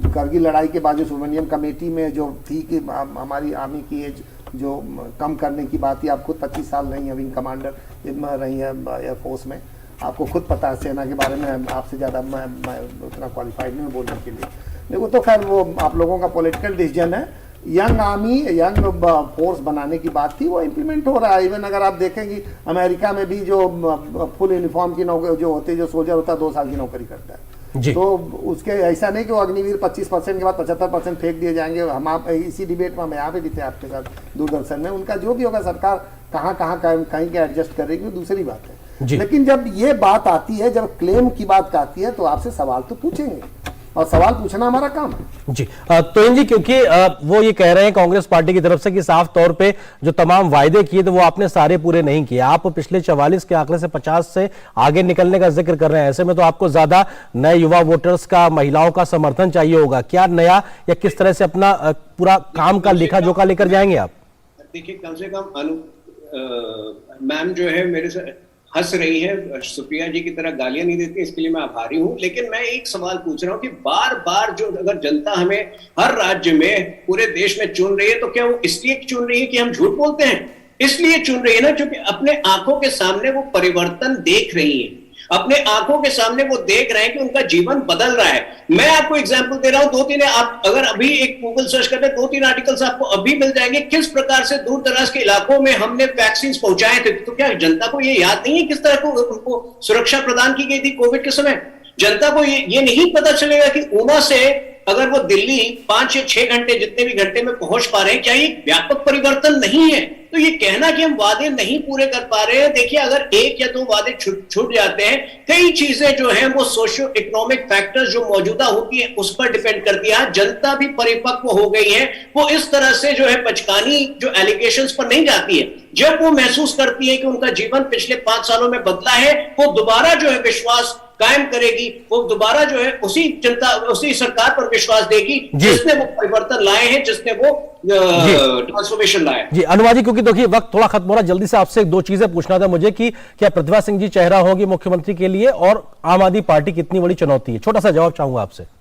करगिल लड़ाई के बाद जो सुब्रमण्यम कमेटी में जो थी कि हमारी आर्मी की एज जो कम करने की बात थी, आप खुद 25 साल रही हैं विंग कमांडर रही है एयरफोर्स में, आपको खुद पता है सेना के बारे में, आपसे ज़्यादा मैं उतना क्वालिफाइड नहीं हूँ बोलने के लिए। देखो तो खैर वो आप लोगों का पॉलिटिकल डिसीजन है। यंग आर्मी, यंग फोर्स बनाने की बात थी, वो इम्प्लीमेंट हो रहा है। इवन अगर आप देखेंगे अमेरिका में भी जो फुल यूनिफॉर्म की नौकरी जो होती है, जो सोल्जर होता है 2 साल की नौकरी करता है। तो उसके ऐसा नहीं कि वो अग्निवीर 25% के बाद 75% फेंक दिए जाएंगे। हम आप इसी डिबेट में हम यहाँ पे भी थे आपके साथ दूरदर्शन में। उनका जो भी होगा सरकार कहाँ कहीं के एडजस्ट करेगी वो दूसरी बात है। लेकिन जब ये बात आती है, जब क्लेम की बात आती है, तो आपसे सवाल तो पूछेंगे और सवाल पूछना हमारा काम है। जी तो जी, क्योंकि वो ये कह रहे हैं कांग्रेस पार्टी की तरफ से कि साफ तौर पे जो तमाम वायदे किए थे वो आपने सारे पूरे नहीं किए। आप पिछले 44 के आंकड़े से 50 से आगे निकलने का जिक्र कर रहे हैं। ऐसे में तो आपको ज्यादा नए युवा वोटर्स का, महिलाओं का समर्थन चाहिए होगा। क्या नया या किस तरह से अपना पूरा काम का लेखा जोखा लेकर जाएंगे आप? देखिए, कम से कम मैम जो है मेरे से हंस रही है, सुप्रिया जी की तरह गालियां नहीं देती, इसके लिए मैं आभारी हूं। लेकिन मैं एक सवाल पूछ रहा हूं कि बार बार जो अगर जनता हमें हर राज्य में, पूरे देश में चुन रही है, तो क्या वो इसलिए चुन रही है कि हम झूठ बोलते हैं? इसलिए चुन रही है ना, क्योंकि अपने आंखों के सामने वो परिवर्तन देख रही है। अपने आंखों के सामने वो देख रहे हैं कि उनका जीवन बदल रहा है। मैं आपको एग्जांपल दे रहा हूं, 2-3 आप अगर अभी एक गूगल सर्च करते हैं, 2-3 आर्टिकल्स आपको अभी मिल जाएंगे किस प्रकार से दूर दराज के इलाकों में हमने वैक्सीन पहुंचाए थे। तो क्या जनता को ये याद नहीं है किस तरह को उनको सुरक्षा प्रदान की गई थी कोविड के समय? जनता को ये नहीं पता चलेगा कि ऊना से अगर वो दिल्ली 5 या 6 घंटे जितने भी घंटे में पहुंच पा रहे हैं, क्या ये व्यापक परिवर्तन नहीं है? तो ये कहना कि हम वादे नहीं पूरे कर पा रहे हैं, देखिए अगर 1 या 2 वादे छूट जाते हैं, कई चीजें जो हैं वो सोशियो इकोनॉमिक फैक्टर्स जो मौजूदा होती है उस पर डिपेंड करती है। जनता भी परिपक्व हो गई है, वो इस तरह से जो है पचकानी जो एलिगेशंस पर नहीं जाती है। जब वो महसूस करती है कि उनका जीवन पिछले 5 सालों में बदला है, वो दोबारा जो है विश्वास कायम करेगी, वो दोबारा जो है उसी जनता, उसी सरकार पर विश्वास देगी जिसने वो परिवर्तन लाए हैं, जिसने वो ट्रांसफॉर्मेशन लाया। जी अनुमा जी, क्योंकि देखिए वक्त थोड़ा खत्म हो रहा है, जल्दी से आपसे 2 चीजें पूछना था मुझे कि क्या प्रतिभा सिंह जी चेहरा होगी मुख्यमंत्री के लिए, और आम आदमी पार्टी कितनी बड़ी चुनौती है? छोटा सा जवाब चाहूंगा आपसे।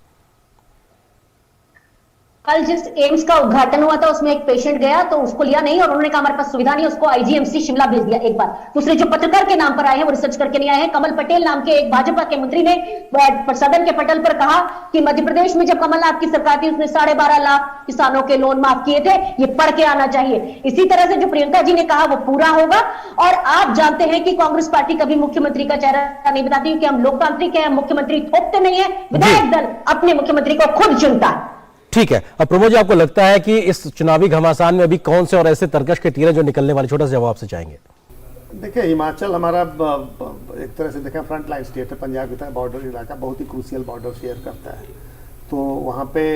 कल जिस एम्स का उद्घाटन हुआ था उसमें एक पेशेंट गया तो उसको लिया नहीं और उन्होंने कहा हमारे पास सुविधा नहीं, उसको आईजीएमसी शिमला भेज दिया। एक बार दूसरे जो पत्रकार के नाम पर आए हैं वो रिसर्च करके नहीं आए हैं। कमल पटेल नाम के एक भाजपा के मंत्री ने सदन के पटल पर कहा कि मध्य प्रदेश में जब कमलनाथ की सरकार थी उसने 12.5 लाख किसानों के लोन माफ किए थे, ये पढ़ के आना चाहिए। इसी तरह से जो प्रियंका जी ने कहा वो पूरा होगा। और आप जानते हैं कि कांग्रेस पार्टी कभी मुख्यमंत्री का चेहरा नहीं बताती, क्योंकि हम लोकतांत्रिक है, मुख्यमंत्री थोपते नहीं है, विधायक दल अपने मुख्यमंत्री को खुद चुनता है। ठीक है, अब प्रमोद जी आपको लगता है कि इस चुनावी घमासान में अभी कौन से और ऐसे तरकश के तीर जो निकलने वाले, छोटा सा जवाब आपसे चाहेंगे। देखिए हिमाचल हमारा एक तरह से देखें फ्रंट लाइन स्टेट है, पंजाब की तरह बॉर्डर इलाका, बहुत ही क्रूशियल बॉर्डर शेयर करता है। तो वहाँ पे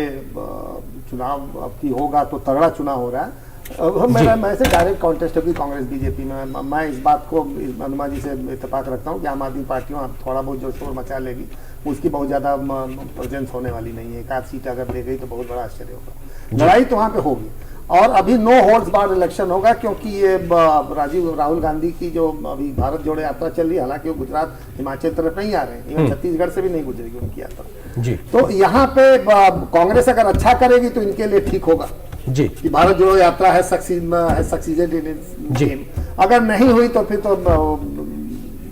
चुनाव अब की होगा तो तगड़ा चुनाव हो रहा है। मैं से डायरेक्ट कॉन्टेस्ट होगी कांग्रेस बीजेपी में। मैं इस बात को अनुमा जी से इत्तेफाक रखता हूँ कि आम आदमी पार्टी वहाँ थोड़ा बहुत जो शोर मचा लेगी, उसकी बहुत ज़्यादा प्रेजेंस होने वाली नहीं है। 1 सीट अगर ले गई तो बहुत बड़ा आश्चर्य होगा। लड़ाई तो वहाँ पे होगी और अभी नो होल्ड्स बार्ड इलेक्शन होगा, क्योंकि ये राहुल गांधी की जो अभी भारत जोड़ो यात्रा चल रही है, हालांकि वो गुजरात हिमाचल तरफ नहीं आ रहे हैं, छत्तीसगढ़ से भी नहीं गुजरेगी उनकी यात्रा जी। तो यहाँ पे कांग्रेस अगर अच्छा करेगी तो इनके लिए ठीक होगा जी कि भारत जोड़ो यात्रा है सक्सीडेड इन गेम। अगर नहीं हुई तो फिर तो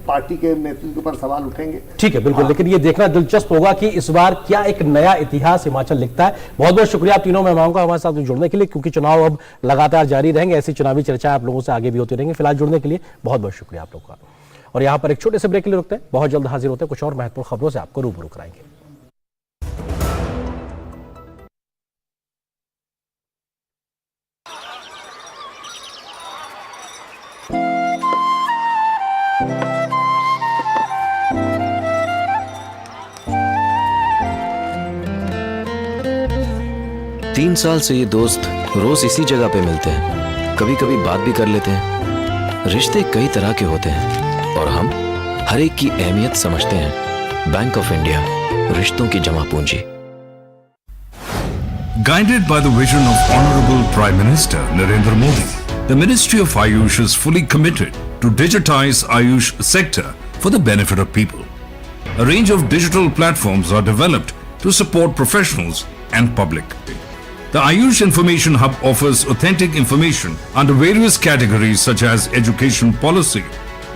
पार्टी के नेतृत्व पर सवाल उठेंगे। ठीक है, बिल्कुल। लेकिन ये देखना दिलचस्प होगा कि इस बार क्या एक नया इतिहास हिमाचल लिखता है। बहुत बहुत शुक्रिया आप तीनों मेहमानों का हमारे साथ जुड़ने के लिए, क्योंकि चुनाव अब लगातार जारी रहेंगे, ऐसी चुनावी चर्चाएं आप लोगों से आगे भी होती रहेंगी। फिलहाल जुड़ने के लिए बहुत बहुत शुक्रिया आप लोगों का। और यहाँ पर एक छोटे से ब्रेक के लिए रुकते हैं, बहुत जल्द हाजिर होते हैं कुछ और महत्वपूर्ण खबरों से आपको रूबरू कराएंगे। तीन साल से ये दोस्त रोज इसी जगह पे मिलते हैं, कभी कभी बात भी कर लेते हैं। रिश्ते कई तरह के होते हैं और हम हर एक की अहमियत समझते हैं। बैंक ऑफ इंडिया, रिश्तों की जमा पूंजी। Guided by the vision of Honorable Prime Minister Narendra Modi, the Ministry of Ayush is fully committed to digitize Ayush sector for the benefit of people. A range of digital platforms are developed to support professionals and public. The Ayush Information Hub offers authentic information under various categories such as education policy,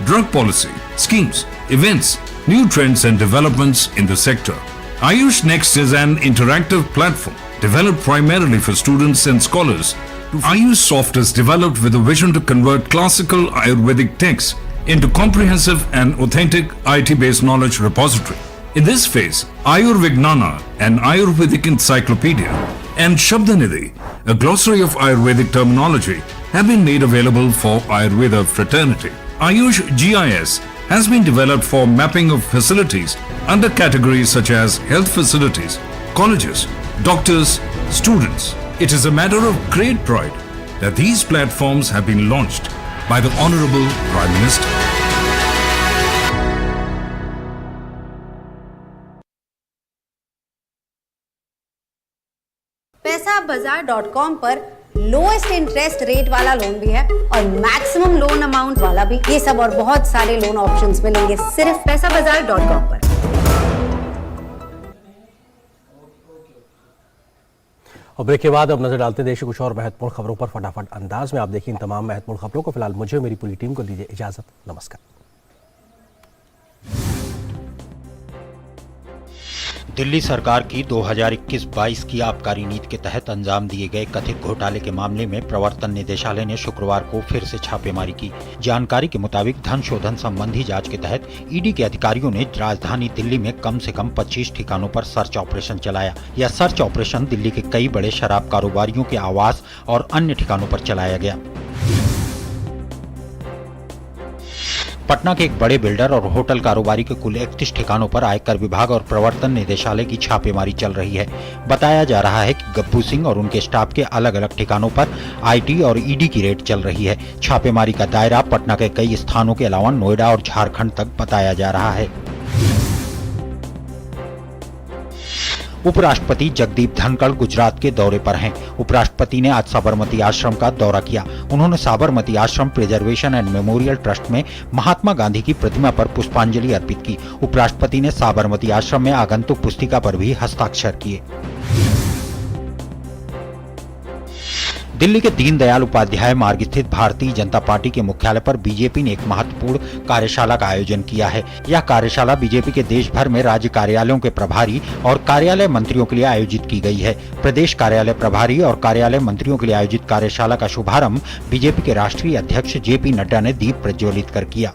drug policy, schemes, events, new trends and developments in the sector. Ayush Next is an interactive platform developed primarily for students and scholars. Ayush Soft is developed with a vision to convert classical Ayurvedic texts into comprehensive and authentic IT-based knowledge repository. In this phase, Ayurvignana, an Ayurvedic encyclopedia, and Shabdanidhi, a glossary of Ayurvedic terminology, have been made available for Ayurveda fraternity. Ayush GIS has been developed for mapping of facilities under categories such as health facilities, colleges, doctors, students. It is a matter of great pride that these platforms have been launched by the Honorable Prime Minister. पैसाबाजार.com पर लोएस्ट इंटरेस्ट रेट वाला लोन भी है और मैक्सिमम लोन अमाउंट वाला भी। ये सब और बहुत सारे लोन ऑप्शंस मिलेंगे सिर्फ पैसाबाजार.com पर। और ब्रेक के बाद अब नजर डालते देश के कुछ और महत्वपूर्ण खबरों पर फटाफट अंदाज में। आप देखिए इन तमाम महत्वपूर्ण खबरों को। फिलहाल मुझे और मेरी पूरी टीम को दीजिए इजाजत। नमस्कार। दिल्ली सरकार की 2021-22 की आबकारी नीति के तहत अंजाम दिए गए कथित घोटाले के मामले में प्रवर्तन निदेशालय ने शुक्रवार को फिर से छापेमारी की। जानकारी के मुताबिक धन शोधन संबंधी जांच के तहत ईडी के अधिकारियों ने राजधानी दिल्ली में कम से कम 25 ठिकानों पर सर्च ऑपरेशन चलाया। यह सर्च ऑपरेशन दिल्ली के कई बड़े शराब कारोबारियों के आवास और अन्य ठिकानों पर चलाया गया। पटना के एक बड़े बिल्डर और होटल कारोबारी के कुल 31 ठिकानों पर आयकर विभाग और प्रवर्तन निदेशालय की छापेमारी चल रही है। बताया जा रहा है कि गब्बू सिंह और उनके स्टाफ के अलग अलग ठिकानों पर आईटी और ईडी की रेड चल रही है। छापेमारी का दायरा पटना के कई स्थानों के अलावा नोएडा और झारखंड तक बताया जा रहा है। उपराष्ट्रपति जगदीप धनखड़ गुजरात के दौरे पर हैं। उपराष्ट्रपति ने आज साबरमती आश्रम का दौरा किया। उन्होंने साबरमती आश्रम प्रिजर्वेशन एंड मेमोरियल ट्रस्ट में महात्मा गांधी की प्रतिमा पर पुष्पांजलि अर्पित की। उपराष्ट्रपति ने साबरमती आश्रम में आगंतुक पुस्तिका पर भी हस्ताक्षर किए। दिल्ली के दीनदयाल उपाध्याय मार्ग स्थित भारतीय जनता पार्टी के मुख्यालय पर बीजेपी ने एक महत्वपूर्ण कार्यशाला का आयोजन किया है। यह कार्यशाला बीजेपी के देश भर में राज्य कार्यालयों के प्रभारी और कार्यालय मंत्रियों के लिए आयोजित की गई है। प्रदेश कार्यालय प्रभारी और कार्यालय मंत्रियों के लिए आयोजित कार्यशाला का शुभारंभ बीजेपी के राष्ट्रीय अध्यक्ष जेपी नड्डा ने दीप प्रज्वलित कर किया।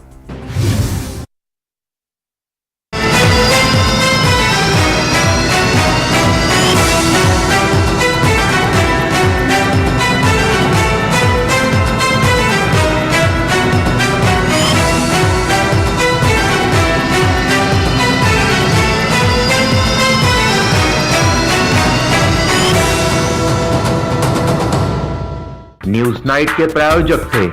न्यूज नाइट के प्रायोजक थे